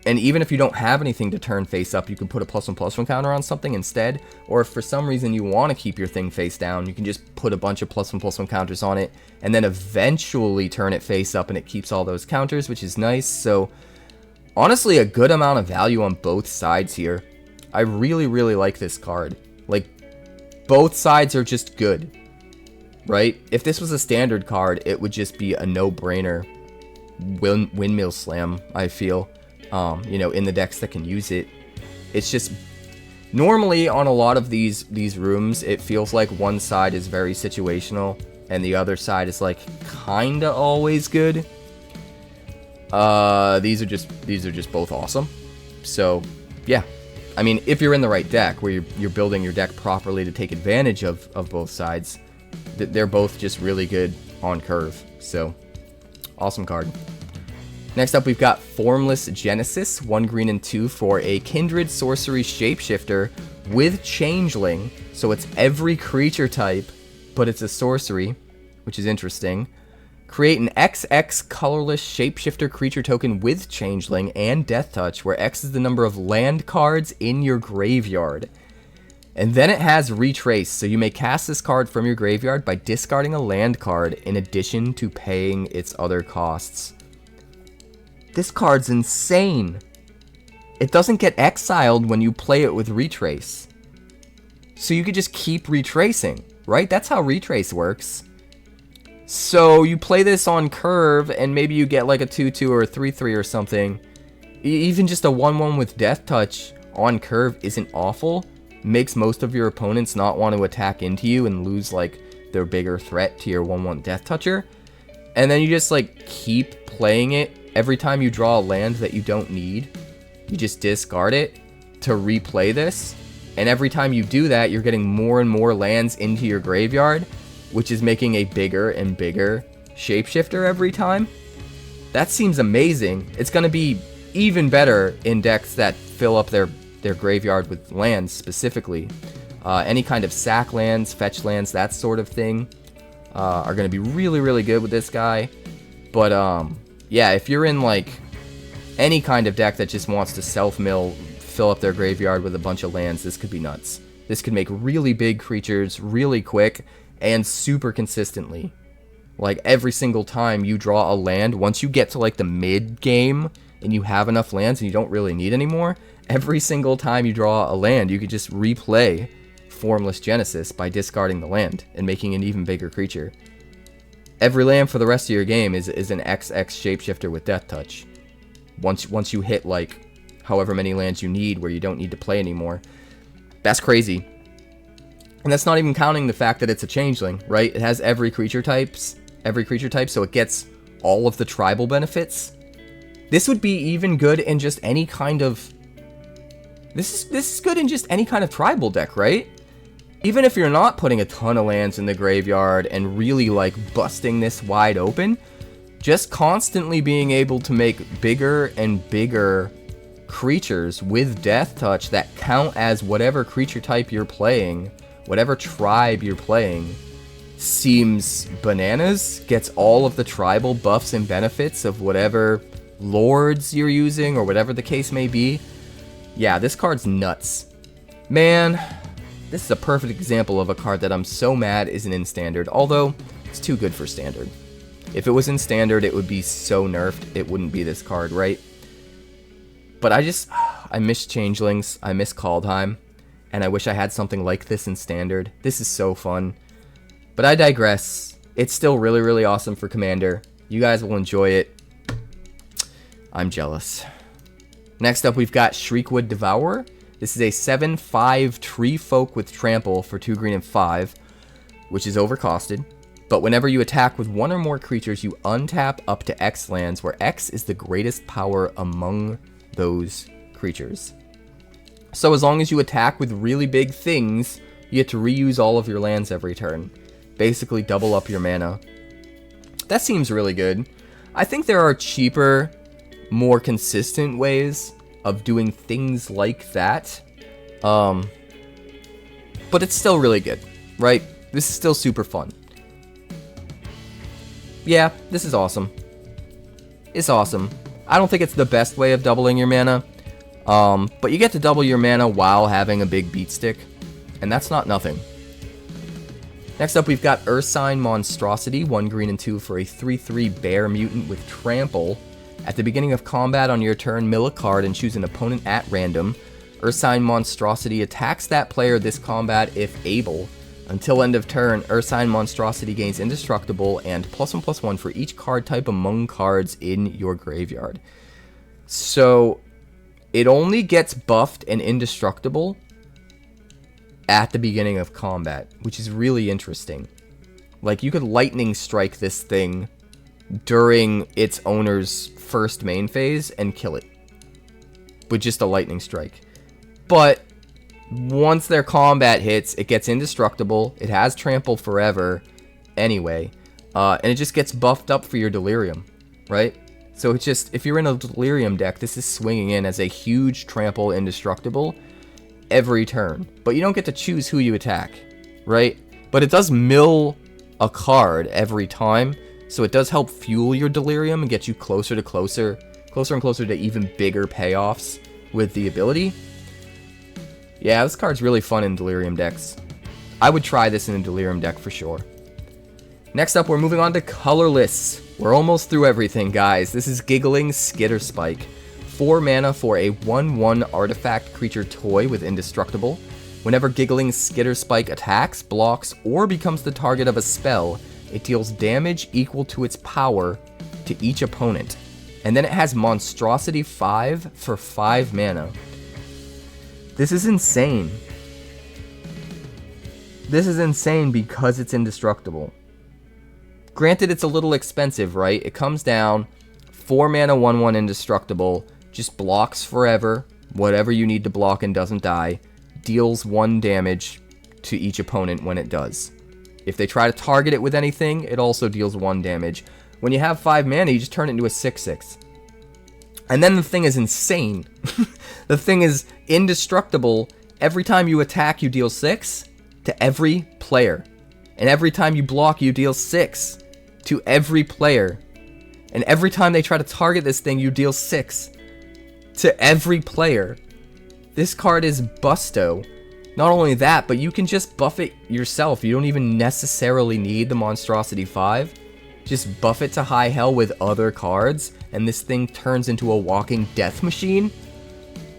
And even if you don't have anything to turn face up, you can put a +1/+1 counter on something instead. Or if for some reason you want to keep your thing face down, you can just put a bunch of +1/+1 counters on it, and then eventually turn it face up, and it keeps all those counters, which is nice. So honestly, a good amount of value on both sides here. I really, really like this card. Like, both sides are just good, right? If this was a standard card, it would just be a no-brainer windmill slam, I feel. You know, in the decks that can use it. It's just, normally on a lot of these rooms, it feels like one side is very situational, and the other side is, like, kinda always good. These are just both awesome. So, yeah. I mean, if you're in the right deck, where you're building your deck properly to take advantage of both sides, they're both just really good on curve. So, awesome card. Next up, we've got Formless Genesis, 1 green and 2 for a Kindred Sorcery Shapeshifter with Changeling. So it's every creature type, but it's a sorcery, which is interesting. Create an XX colorless Shapeshifter creature token with Changeling and Death Touch, where X is the number of land cards in your graveyard. And then it has Retrace, so you may cast this card from your graveyard by discarding a land card in addition to paying its other costs. This card's insane. It doesn't get exiled when you play it with Retrace. So you could just keep retracing, right? That's how Retrace works. So you play this on curve, and maybe you get like a 2/2 or a 3/3 or something. Even just a 1/1 with Death Touch on curve isn't awful. Makes most of your opponents not want to attack into you and lose like their bigger threat to your 1/1 Death Toucher. And then you just like keep playing it. Every time you draw a land that you don't need, you just discard it to replay this. And every time you do that, you're getting more and more lands into your graveyard, which is making a bigger and bigger shapeshifter every time. That seems amazing. It's going to be even better in decks that fill up their graveyard with lands specifically. Any kind of sack lands, fetch lands, that sort of thing are going to be really, really good with this guy. But yeah, if you're in like any kind of deck that just wants to self-mill, fill up their graveyard with a bunch of lands, this could be nuts. This could make really big creatures really quick and super consistently. Like every single time you draw a land, once you get to like the mid game and you have enough lands and you don't really need anymore, every single time you draw a land, you could just replay Formless Genesis by discarding the land and making an even bigger creature. Every land for the rest of your game is an XX shapeshifter with Death Touch. Once you hit like however many lands you need where you don't need to play anymore. That's crazy. And that's not even counting the fact that it's a changeling, right? It has every creature type, so it gets all of the tribal benefits. This would be even good in just any kind of... This is good in just any kind of tribal deck, right? Even if you're not putting a ton of lands in the graveyard and really like busting this wide open, just constantly being able to make bigger and bigger creatures with Death Touch that count as whatever creature type you're playing, whatever tribe you're playing, seems bananas. Gets all of the tribal buffs and benefits of whatever lords you're using or whatever the case may be. Yeah, this card's nuts. Man, this is a perfect example of a card that I'm so mad isn't in Standard, although it's too good for Standard. If it was in Standard, it would be so nerfed, it wouldn't be this card, right? But I miss Changelings, I miss Kaldheim, and I wish I had something like this in Standard. This is so fun. But I digress. It's still really, really awesome for Commander. You guys will enjoy it. I'm jealous. Next up, we've got Shriekwood Devourer. This is a 7/5 Tree Folk with Trample for 2 green and 5, which is overcosted. But whenever you attack with one or more creatures, you untap up to X lands, where X is the greatest power among those creatures. So as long as you attack with really big things, you get to reuse all of your lands every turn. Basically double up your mana. That seems really good. I think there are cheaper, more consistent ways of doing things like that. But it's still really good, right? This is still super fun. Yeah, this is awesome. It's awesome. I don't think it's the best way of doubling your mana. But you get to double your mana while having a big beat stick. And that's not nothing. Next up, we've got Ursine Monstrosity, 1 green and 2 for a 3/3 bear mutant with trample. At the beginning of combat on your turn, mill a card and choose an opponent at random. Ursine Monstrosity attacks that player this combat if able. Until end of turn, Ursine Monstrosity gains indestructible and +1/+1 for each card type among cards in your graveyard. So, it only gets buffed and indestructible at the beginning of combat, which is really interesting. Like, you could lightning strike this thing during its owner's first main phase and kill it with just a lightning strike. But once their combat hits, it gets indestructible. It has trample forever anyway, and it just gets buffed up for your delirium, right? So it's just, if you're in a delirium deck, this is swinging in as a huge trample indestructible every turn. But you don't get to choose who you attack, right? But it does mill a card every time, so it does help fuel your delirium and get you closer and closer to even bigger payoffs with the ability. Yeah, this card's really fun in delirium decks. I would try this in a delirium deck for sure. Next up, we're moving on to colorless. We're almost through everything, guys. This is Giggling Skitterspike. 4 mana for a 1/1 artifact creature toy with indestructible. Whenever Giggling Skitterspike attacks, blocks, or becomes the target of a spell, it deals damage equal to its power to each opponent. And then it has Monstrosity 5 for 5 mana. This is insane. This is insane because it's indestructible. Granted, it's a little expensive, right? It comes down, 4 mana, 1/1 indestructible, just blocks forever, whatever you need to block and doesn't die, deals 1 damage to each opponent when it does. If they try to target it with anything, it also deals 1 damage. When you have 5 mana, you just turn it into a 6/6. And then the thing is insane. The thing is indestructible. Every time you attack, you deal 6 to every player. And every time you block, you deal 6 to every player. And every time they try to target this thing, you deal 6 to every player. This card is busto. Not only that, but you can just buff it yourself. You don't even necessarily need the Monstrosity 5. Just buff it to high hell with other cards, and this thing turns into a walking death machine.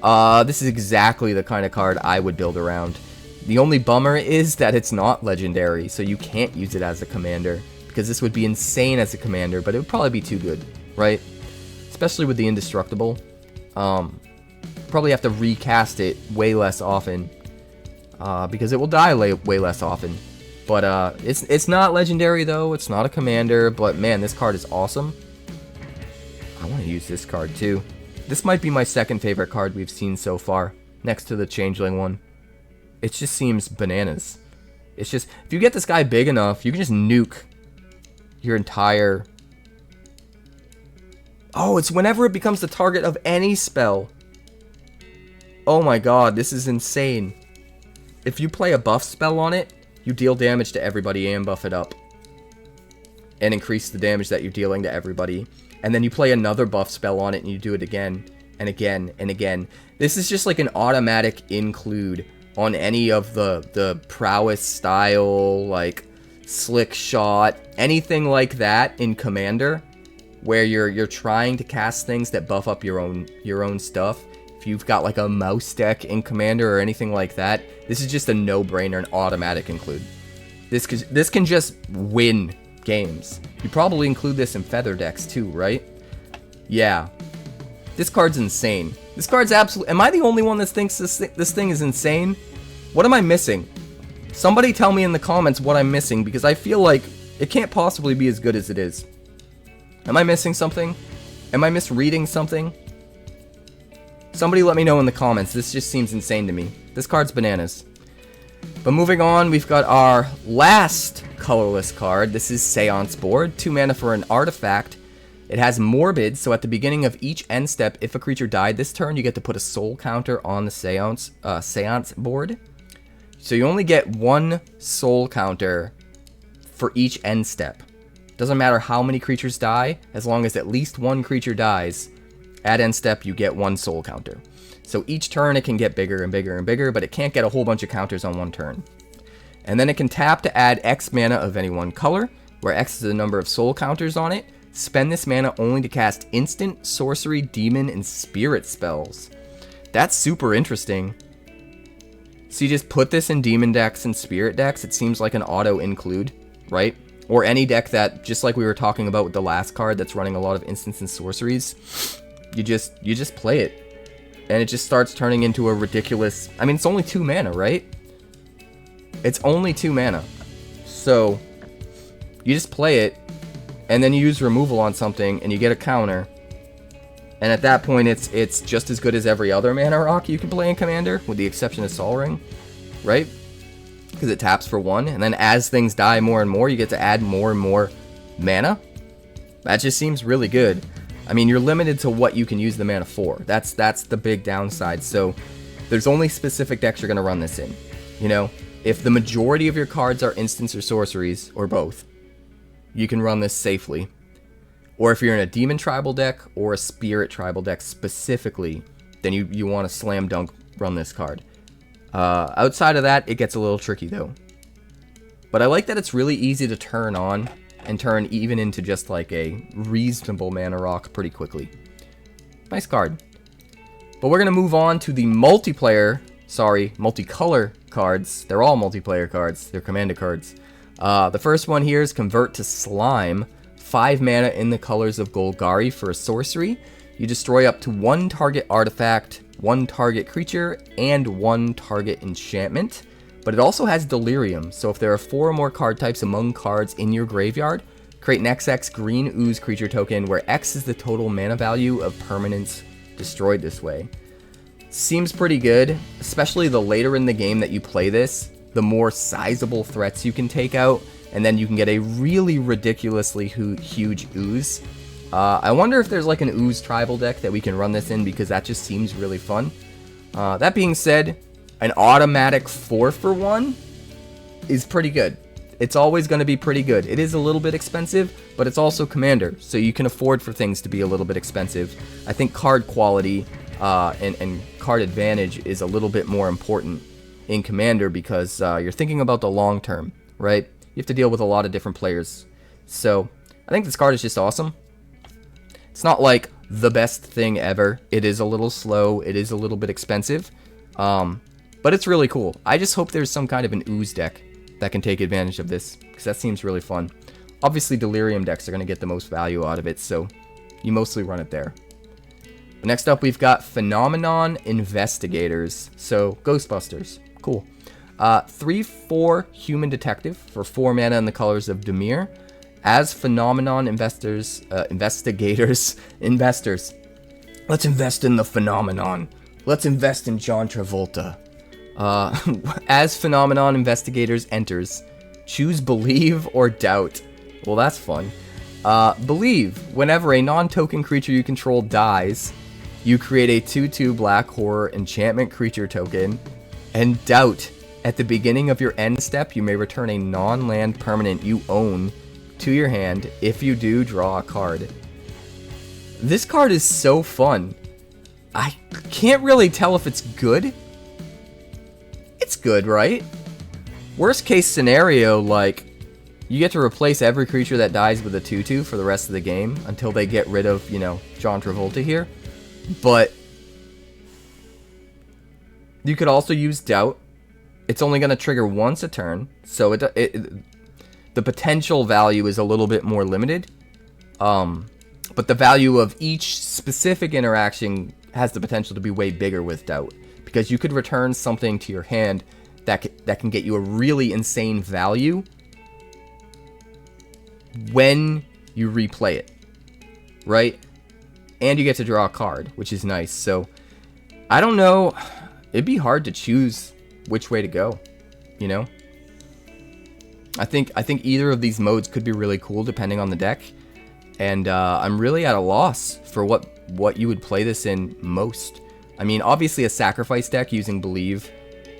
This is exactly the kind of card I would build around. The only bummer is that it's not legendary, so you can't use it as a commander, because this would be insane as a commander, but it would probably be too good, right? Especially with the indestructible. Probably have to recast it way less often, because it will die way less often. But it's not legendary though, it's not a commander, but man, this card is awesome. I want to use this card too. This might be my second favorite card we've seen so far, next to the Changeling one. It just seems bananas. It's just, if you get this guy big enough, you can just nuke your entire... Oh, it's whenever it becomes the target of any spell. Oh my god, this is insane. If you play a buff spell on it, you deal damage to everybody and buff it up. And increase the damage that you're dealing to everybody. And then you play another buff spell on it and you do it again and again and again. This is just like an automatic include on any of the prowess style, like slick shot, anything like that in Commander, where you're trying to cast things that buff up your own stuff. If you've got like a mouse deck in Commander or anything like that, this is just a no-brainer, an automatic include. This can just win games. You probably include this in feather decks too, right? Yeah. This card's insane. This card's absolutely... Am I the only one that thinks this thing is insane? What am I missing? Somebody tell me in the comments what I'm missing, because I feel like it can't possibly be as good as it is. Am I missing something? Am I misreading something? Somebody let me know in the comments. This just seems insane to me. This card's bananas. But moving on, we've got our last colorless card. This is Seance Board. 2 mana for an artifact. It has Morbid, so at the beginning of each end step, if a creature died this turn, you get to put a soul counter on the Seance board. So you only get 1 soul counter for each end step. Doesn't matter how many creatures die, as long as at least 1 creature dies, at end step you get 1 soul counter. So each turn it can get bigger and bigger and bigger, but it can't get a whole bunch of counters on 1 turn. And then it can tap to add X mana of any one color, where X is the number of soul counters on it. Spend this mana only to cast instant, sorcery, demon, and spirit spells. That's super interesting. So you just put this in demon decks and spirit decks. It seems like an auto include, right? Or any deck that, just like we were talking about with the last card, that's running a lot of instants and sorceries. You just play it, and it just starts turning into a ridiculous. I mean, it's only 2 mana, right? It's only 2 mana, so you just play it. And then you use removal on something, and you get a counter. And at that point, it's just as good as every other mana rock you can play in Commander, with the exception of Sol Ring, right? Because it taps for 1, and then as things die more and more, you get to add more and more mana. That just seems really good. I mean, you're limited to what you can use the mana for. That's the big downside. So there's only specific decks you're going to run this in. You know, if the majority of your cards are instants or sorceries, or both, you can run this safely. Or if you're in a demon tribal deck or a spirit tribal deck specifically, then you want to slam dunk run this card. Outside of that, it gets a little tricky though. But I like that it's really easy to turn on and turn even into just like a reasonable mana rock pretty quickly. Nice card. But we're going to move on to the multicolor cards. They're all multiplayer cards. They're Commander cards. The first one here is Convert to Slime. 5 mana in the colors of Golgari for a sorcery. You destroy up to 1 target artifact, 1 target creature, and 1 target enchantment. But it also has Delirium, so if there are 4 or more card types among cards in your graveyard, create an XX green ooze creature token where X is the total mana value of permanents destroyed this way. Seems pretty good, especially the later in the game that you play this, the more sizable threats you can take out, and then you can get a really ridiculously huge ooze. I wonder if there's like an ooze tribal deck that we can run this in, because that just seems really fun. That being said, an automatic 4-for-1 is pretty good. It's always going to be pretty good. It is a little bit expensive, but it's also Commander, so you can afford for things to be a little bit expensive. I think card quality and card advantage is a little bit more important in Commander, because you're thinking about the long term, right? You have to deal with a lot of different players. So I think this card is just awesome. It's not like the best thing ever. It is a little slow. It is a little bit expensive. But it's really cool. I just hope there's some kind of an ooze deck that can take advantage of this, because that seems really fun. Obviously, Delirium decks are going to get the most value out of it, so you mostly run it there. But next up, we've got Phenomenon Investigators. So, Ghostbusters. Cool. 3/4 Human Detective for 4 mana in the colors of Dimir. As Phenomenon Investigators. Let's invest in the Phenomenon. Let's invest in John Travolta. As Phenomenon Investigators enters, choose Believe or Doubt. Well, that's fun. Believe. Whenever a non-token creature you control dies, you create a 2/2 black horror enchantment creature token. And Doubt. At the beginning of your end step, you may return a non-land permanent you own to your hand. If you do, draw a card. This card is so fun. I can't really tell if it's good. It's good, right? Worst case scenario, like, you get to replace every creature that dies with a 2/2 for the rest of the game until they get rid of, you know, John Travolta here. But you could also use Doubt. It's only going to trigger once a turn, so the potential value is a little bit more limited. But the value of each specific interaction has the potential to be way bigger with Doubt, because you could return something to your hand that can get you a really insane value when you replay it, right? And you get to draw a card, which is nice. So I don't know. It'd be hard to choose which way to go, you know? I think either of these modes could be really cool depending on the deck. And I'm really at a loss for what you would play this in most. I mean, obviously a sacrifice deck using Believe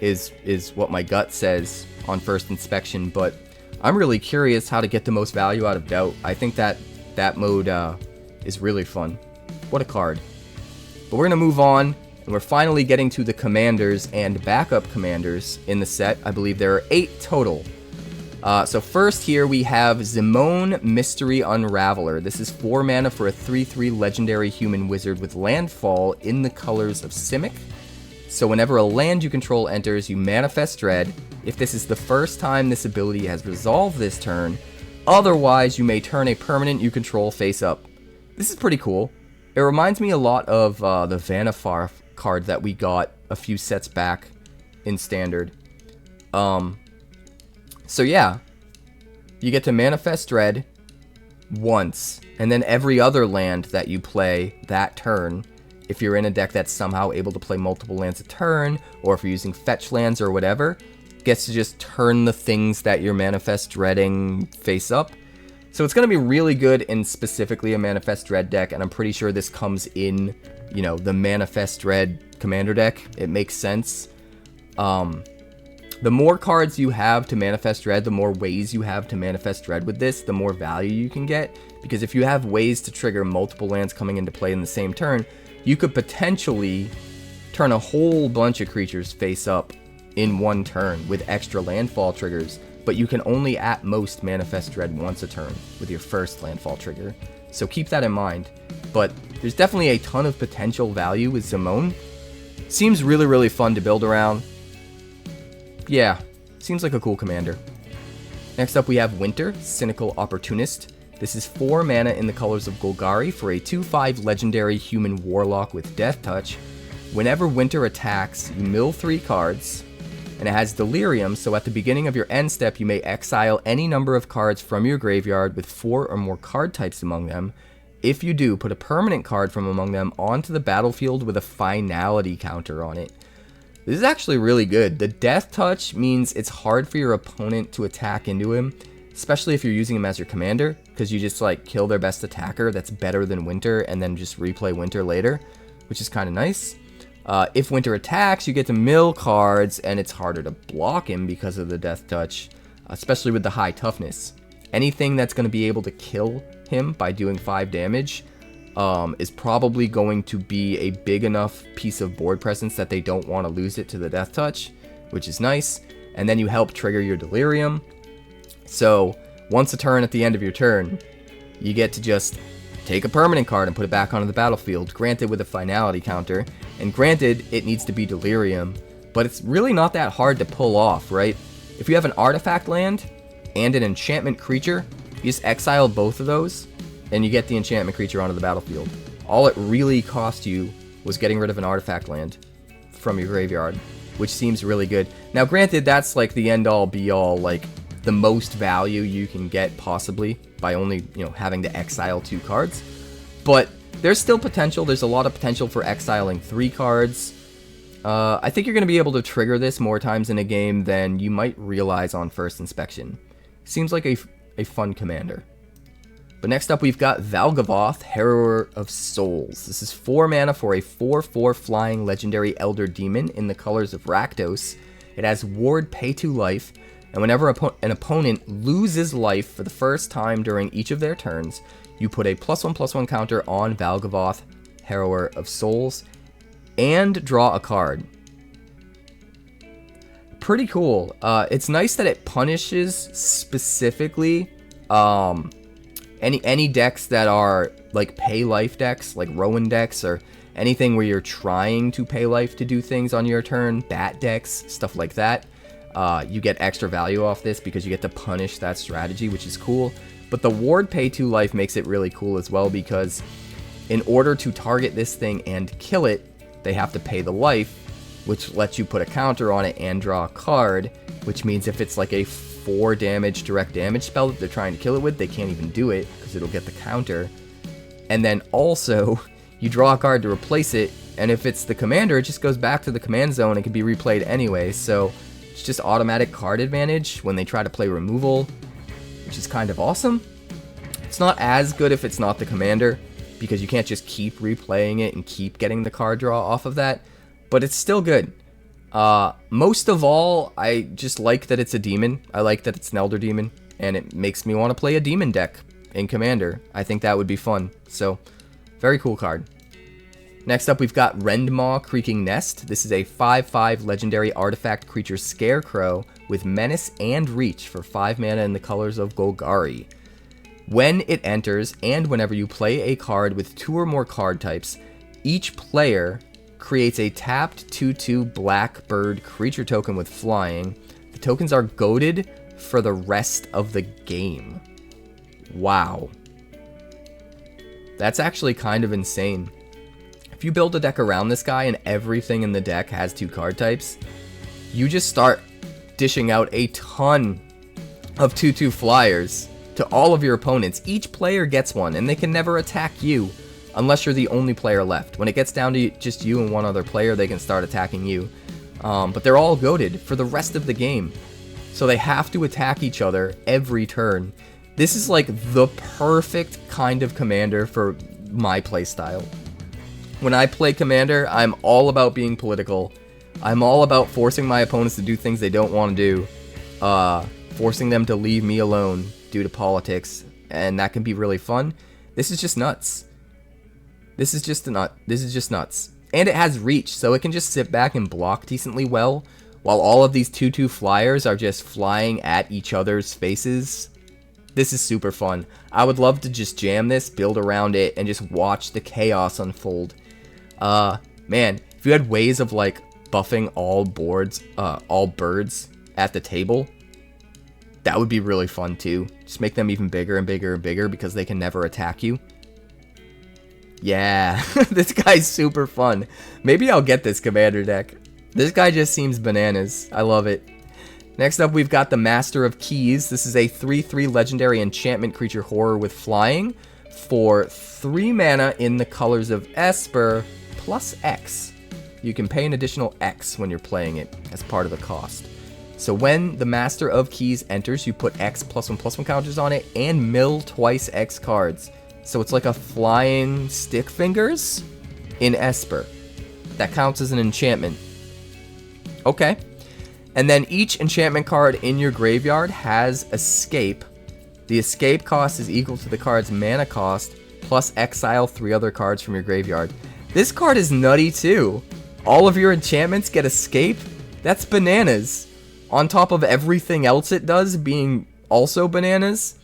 is what my gut says on first inspection, but I'm really curious how to get the most value out of Doubt. I think that mode is really fun. What a card. But we're going to move on, and we're finally getting to the commanders and backup commanders in the set. I believe there are 8 total. So first here we have Zimone Mystery Unraveler. This is 4 mana for a 3/3 legendary human wizard with landfall in the colors of Simic. So whenever a land you control enters, you manifest Dread. If this is the first time this ability has resolved this turn, otherwise you may turn a permanent you control face up. This is pretty cool. It reminds me a lot of the Vannifar card that we got a few sets back in Standard. So yeah, you get to manifest Dread once, and then every other land that you play that turn, if you're in a deck that's somehow able to play multiple lands a turn, or if you're using fetch lands or whatever, gets to just turn the things that you're manifest dreading face up. So it's going to be really good in specifically a manifest dread deck, and I'm pretty sure this comes in, you know, the manifest dread commander deck. It makes sense. The more cards you have to manifest dread, the more ways you have to manifest dread with this, the more value you can get. Because if you have ways to trigger multiple lands coming into play in the same turn, you could potentially turn a whole bunch of creatures face up in one turn with extra landfall triggers, but you can only at most manifest dread once a turn with your first landfall trigger. So keep that in mind. But there's definitely a ton of potential value with Zimone. Seems really, really fun to build around. Yeah, seems like a cool commander. Next up we have Wintercynical Opportunist. This is 4 mana in the colors of Golgari for a 2/5 legendary human warlock with Death Touch. Whenever Winter attacks, you mill 3 cards, and it has Delirium, so at the beginning of your end step you may exile any number of cards from your graveyard with 4 or more card types among them. If you do, put a permanent card from among them onto the battlefield with a finality counter on it. This is actually really good. The Death Touch means it's hard for your opponent to attack into him, especially if you're using him as your commander, because you just like kill their best attacker that's better than Winter and then just replay Winter later, which is kind of nice. If Winter attacks, you get to mill cards, and it's harder to block him because of the Death Touch, especially with the high toughness. Anything that's going to be able to kill him by doing 5 damage is probably going to be a big enough piece of board presence that they don't want to lose it to the Death Touch, which is nice. And then you help trigger your Delirium. So once a turn at the end of your turn, you get to just take a permanent card and put it back onto the battlefield, granted with a finality counter. And granted, it needs to be Delirium, but it's really not that hard to pull off, right? If you have an artifact land and an enchantment creature, you just exile both of those, and you get the enchantment creature onto the battlefield. All it really cost you was getting rid of an artifact land from your graveyard, which seems really good. Now granted, that's like the end all be all, like the most value you can get possibly by only, you know, having to exile 2 cards. But there's still potential. There's a lot of potential for exiling 3 cards. I think you're going to be able to trigger this more times in a game than you might realize on first inspection. Seems like a fun commander. But next up we've got Valgavoth, Harrower of Souls. This is 4 mana for a 4/4 flying legendary Elder Demon in the colors of Rakdos. It has Ward, pay 2 life, and whenever an opponent loses life for the first time during each of their turns, you put a +1/+1 counter on Valgavoth, Harrower of Souls, and draw a card. Pretty cool. It's nice that it punishes specifically any decks that are like pay life decks, like Rowan decks, or anything where you're trying to pay life to do things on your turn, bat decks, stuff like that. You get extra value off this because you get to punish that strategy, which is cool. But the Ward pay 2 life makes it really cool as well, because in order to target this thing and kill it, they have to pay the life, which lets you put a counter on it and draw a card, which means if it's like a 4 damage direct damage spell that they're trying to kill it with, they can't even do it because it'll get the counter. And then also, you draw a card to replace it, And if it's the commander, it just goes back to the command zone and can be replayed anyway. So it's just automatic card advantage when they try to play removal, which is kind of awesome. It's not as good if it's not the commander, because you can't just keep replaying it and keep getting the card draw off of that. But it's still good. Most of all, I just like that it's a demon. I like that it's an Elder Demon, and it makes me want to play a demon deck in Commander. I think that would be fun. So, very cool card. Next up, we've got Rendmaw Creaking Nest. This is a 5/5 legendary artifact creature Scarecrow with Menace and Reach for 5 mana in the colors of Golgari. When it enters, and whenever you play a card with 2 or more card types, each player creates a tapped 2/2 black bird creature token with flying. The tokens are goaded for the rest of the game. Wow. That's actually kind of insane. If you build a deck around this guy and everything in the deck has 2 card types, you just start dishing out a ton of 2/2 flyers to all of your opponents. Each player gets one, and they can never attack you unless you're the only player left. When it gets down to just you and one other player, they can start attacking you. But they're all goaded for the rest of the game. So they have to attack each other every turn. This is like the perfect kind of commander for my playstyle. When I play commander, I'm all about being political. I'm all about forcing my opponents to do things they don't want to do. Forcing them to leave me alone due to politics. And that can be really fun. This is just nuts. This is just nuts. And it has reach, so it can just sit back and block decently well, while all of these 2/2 flyers are just flying at each other's faces. This is super fun. I would love to just jam this, build around it, and just watch the chaos unfold. Man, if you had ways of like buffing all birds at the table, that would be really fun too. Just make them even bigger and bigger and bigger because they can never attack you. Yeah, this guy's super fun. Maybe I'll get this commander deck. This guy just seems bananas. I love it. Next up, we've got the Master of Keys. This is a 3/3 legendary enchantment creature horror with flying for 3 mana in the colors of Esper plus X. You can pay an additional X when you're playing it as part of the cost. So when the Master of Keys enters, you put X +1/+1 counters on it and mill twice X cards. So it's like a flying stick fingers in Esper. That counts as an enchantment. Okay. And then each enchantment card in your graveyard has escape. The escape cost is equal to the card's mana cost plus exile 3 other cards from your graveyard. This card is nutty too. All of your enchantments get escape? That's bananas. On top of everything else it does being also bananas.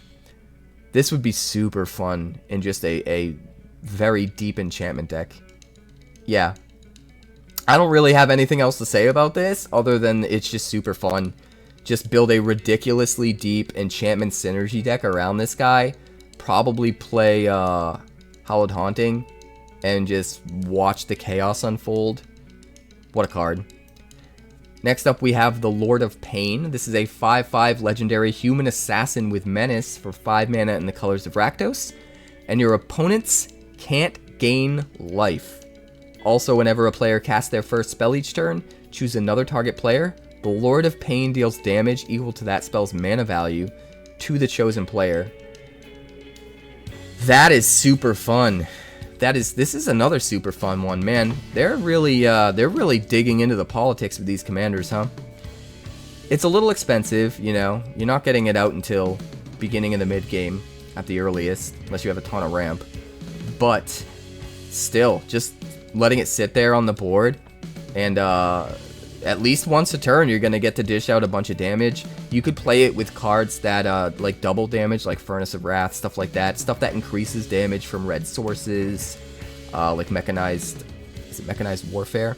This would be super fun in just a very deep enchantment deck. Yeah. I don't really have anything else to say about this other than it's just super fun. Just build a ridiculously deep enchantment synergy deck around this guy. Probably play Hallowed Haunting and just watch the chaos unfold. What a card. Next up, we have the Lord of Pain. This is a 5/5 legendary human assassin with Menace for 5 mana in the colors of Rakdos. And your opponents can't gain life. Also, whenever a player casts their first spell each turn, choose another target player. The Lord of Pain deals damage equal to that spell's mana value to the chosen player. That is super fun. This is another super fun one, man. They're really digging into the politics of these commanders, huh? It's a little expensive, you know. You're not getting it out until beginning of the mid game at the earliest, unless you have a ton of ramp. But still, just letting it sit there on the board, and at least once a turn, you're gonna get to dish out a bunch of damage. You could play it with cards that like double damage, like Furnace of Wrath, stuff like that. Stuff that increases damage from red sources, like Mechanized Warfare?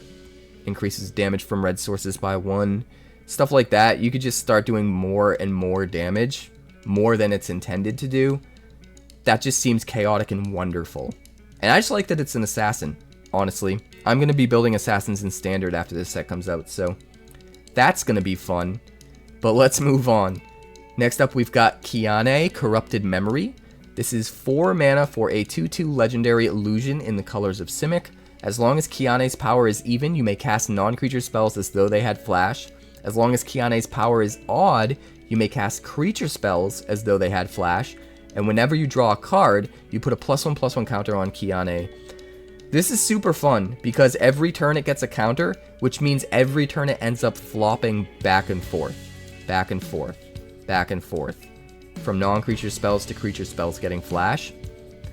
Increases damage from red sources by 1. Stuff like that. You could just start doing more and more damage, more than it's intended to do. That just seems chaotic and wonderful. And I just like that it's an assassin, honestly. I'm going to be building assassins in standard after this set comes out, so that's going to be fun. But let's move on. Next up, we've got 𝐃𝐮𝐬, Corrupted Memory. This is 4 mana for a 2/2 legendary illusion in the colors of Simic. As long as 𝐃𝐮𝐬's power is even, you may cast non-creature spells as though they had flash. As long as 𝐃𝐮𝐬's power is odd, you may cast creature spells as though they had flash. And whenever you draw a card, you put a +1/+1 counter on 𝐃𝐮𝐬. This is super fun because every turn it gets a counter, which means every turn it ends up flopping back and forth, back and forth, back and forth, from non-creature spells to creature spells getting flash.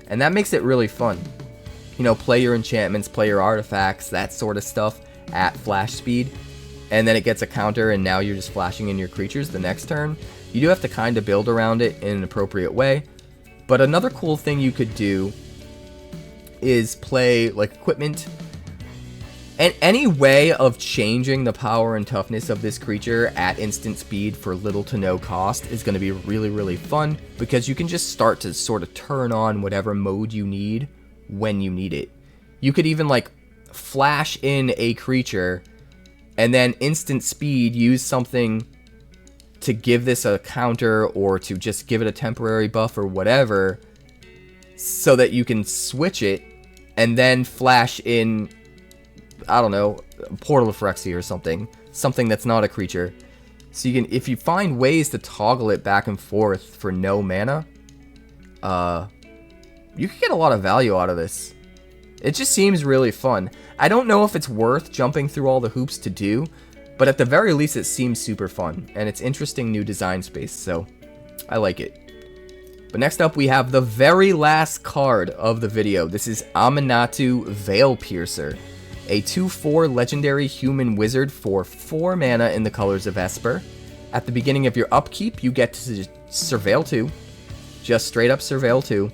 And that makes it really fun. You know, play your enchantments, play your artifacts, that sort of stuff at flash speed, and then it gets a counter and now you're just flashing in your creatures the next turn. You do have to kind of build around it in an appropriate way. But another cool thing you could do is play like equipment, and any way of changing the power and toughness of this creature at instant speed for little to no cost is going to be really, really fun, because you can just start to sort of turn on whatever mode you need when you need it. You could even like flash in a creature and then instant speed use something to give this a counter or to just give it a temporary buff or whatever, so that you can switch it and then flash in, I don't know, Portal of Phyrexia or something that's not a creature. So you can, if you find ways to toggle it back and forth for no mana, you can get a lot of value out of this. It just seems really fun. I don't know if it's worth jumping through all the hoops to do, but at the very least it seems super fun, and it's interesting new design space, so I like it. But next up we have the very last card of the video. This is Aminatou Veilpiercer, a 2/4 legendary human wizard for 4 mana in the colors of Esper. At the beginning of your upkeep, you get to surveil 2, just straight up surveil 2,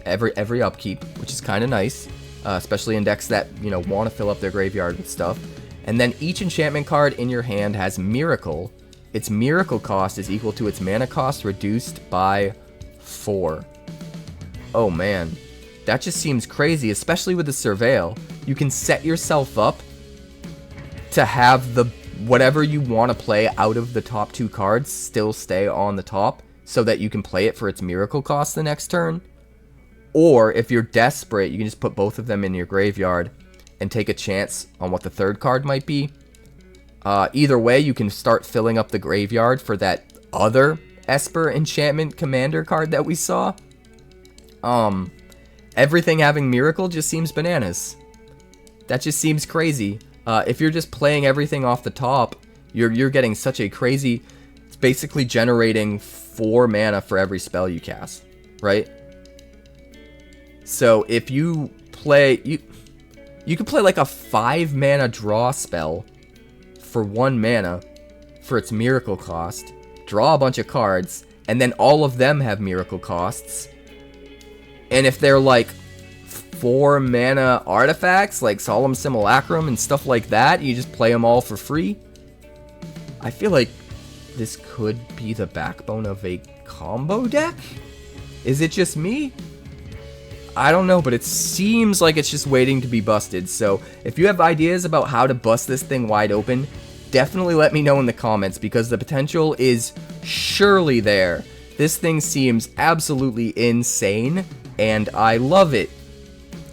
every upkeep, which is kind of nice, especially in decks that, you know, want to fill up their graveyard with stuff. And then each enchantment card in your hand has Miracle. Its Miracle cost is equal to its mana cost reduced by 4. Oh man, that just seems crazy, especially with the surveil. You can set yourself up to have the whatever you want to play out of the top 2 cards still stay on the top, so that you can play it for its Miracle cost the next turn. Or if you're desperate, you can just put both of them in your graveyard and take a chance on what the third card might be. Either way, you can start filling up the graveyard for that other Esper enchantment commander card that we saw. Everything having Miracle just seems bananas. That just seems crazy. If you're just playing everything off the top, you're getting such a crazy... It's basically generating 4 mana for every spell you cast, right? So if you play... You could play like a 5 mana draw spell for 1 mana for its Miracle cost, draw a bunch of cards, and then all of them have Miracle costs. And if they're like 4 mana artifacts like Solemn Simulacrum and stuff like that, you just play them all for free. I feel like this could be the backbone of a combo deck? Is it just me? I don't know, but it seems like it's just waiting to be busted. So if you have ideas about how to bust this thing wide open, definitely let me know in the comments, because the potential is surely there. This thing seems absolutely insane, and I love it.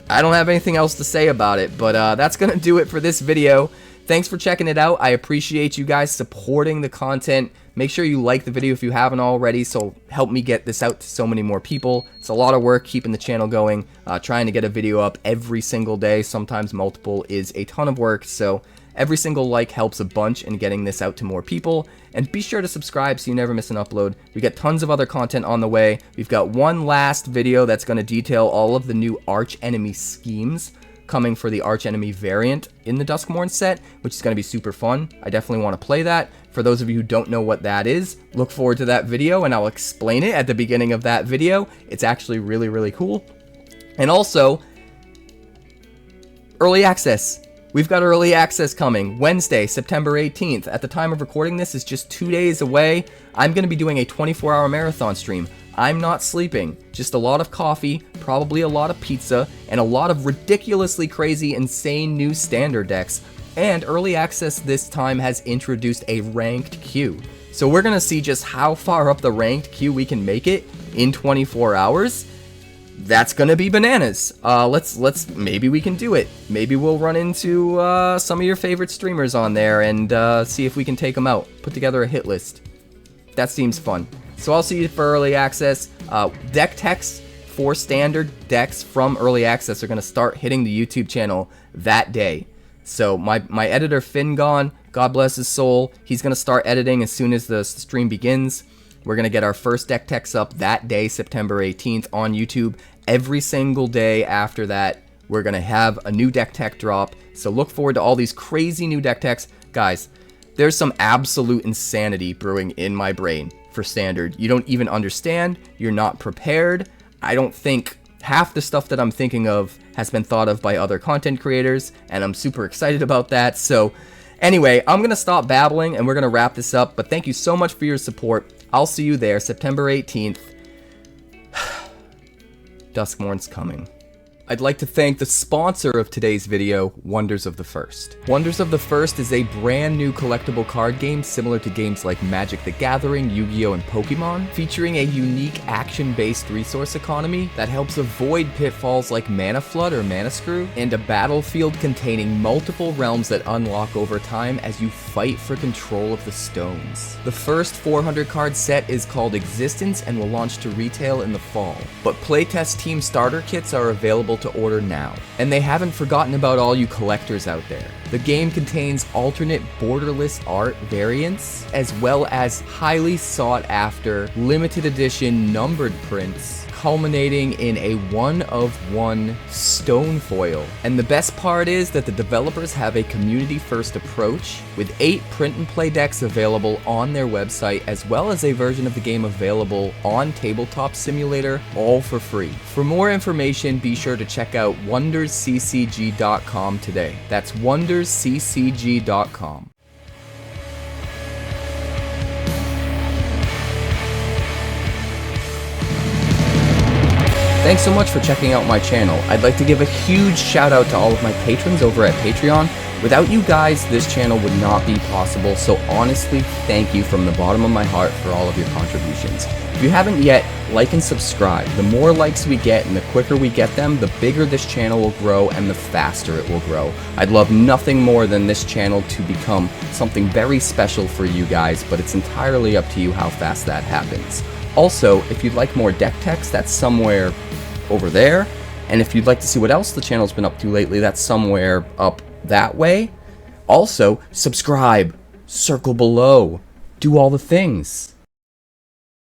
I don't have anything else to say about it, but that's going to do it for this video. Thanks for checking it out. I appreciate you guys supporting the content. Make sure you like the video if you haven't already, so help me get this out to so many more people. It's a lot of work keeping the channel going. Trying to get a video up every single day, sometimes multiple, is a ton of work, so every single like helps a bunch in getting this out to more people. And be sure to subscribe so you never miss an upload. We got tons of other content on the way. We've got one last video that's going to detail all of the new arch enemy schemes coming for the arch enemy variant in the Duskmourn set, which is going to be super fun. I definitely want to play that. For those of you who don't know what that is, look forward to that video, and I'll explain it at the beginning of that video. It's actually really, really cool. And also, early access. We've got early access coming Wednesday, September 18th. At the time of recording this, is just 2 days away. I'm going to be doing a 24-hour marathon stream. I'm not sleeping, just a lot of coffee, probably a lot of pizza, and a lot of ridiculously crazy, insane new standard decks. And early access this time has introduced a ranked queue. So we're going to see just how far up the ranked queue we can make it in 24 hours. that's gonna be bananas. Let's maybe we can do it. Maybe we'll run into some of your favorite streamers on there and see if we can take them out. Put together a hit list. That seems fun. So I'll see you for early access. Deck techs for standard decks from early access are gonna start hitting the YouTube channel that day. So my editor Fingon, God bless his soul, he's gonna start editing as soon as the stream begins. We're gonna get our first deck techs up that day, September 18th on YouTube. Every single day after that, we're gonna have a new deck tech drop. So look forward to all these crazy new deck techs. Guys, there's some absolute insanity brewing in my brain for standard. You don't even understand, you're not prepared. I don't think half the stuff that I'm thinking of has been thought of by other content creators, and I'm super excited about that. So anyway, I'm gonna stop babbling and we're gonna wrap this up, but thank you so much for your support. I'll see you there, September 18th. Duskmourn's coming. I'd like to thank the sponsor of today's video, Wonders of the First. Wonders of the First is a brand new collectible card game similar to games like Magic the Gathering, Yu-Gi-Oh! And Pokemon, featuring a unique action-based resource economy that helps avoid pitfalls like Mana Flood or Mana Screw, and a battlefield containing multiple realms that unlock over time as you fight for control of the stones. The first 400 card set is called Existence and will launch to retail in the fall, but playtest team starter kits are available to order now. And they haven't forgotten about all you collectors out there. The game contains alternate borderless art variants, as well as highly sought after limited edition numbered prints, culminating in a one-of-one stone foil. And the best part is that the developers have a community-first approach, with 8 print-and-play decks available on their website, as well as a version of the game available on Tabletop Simulator, all for free. For more information, be sure to check out wondersccg.com today. That's wondersccg.com. Thanks so much for checking out my channel. I'd like to give a huge shout out to all of my patrons over at Patreon. Without you guys, this channel would not be possible, so honestly, thank you from the bottom of my heart for all of your contributions. If you haven't yet, like and subscribe. The more likes we get and the quicker we get them, the bigger this channel will grow and the faster it will grow. I'd love nothing more than this channel to become something very special for you guys, but it's entirely up to you how fast that happens. Also, if you'd like more deck techs, that's somewhere over there. And if you'd like to see what else the channel's been up to lately, that's somewhere up that way. Also, subscribe, circle below, do all the things.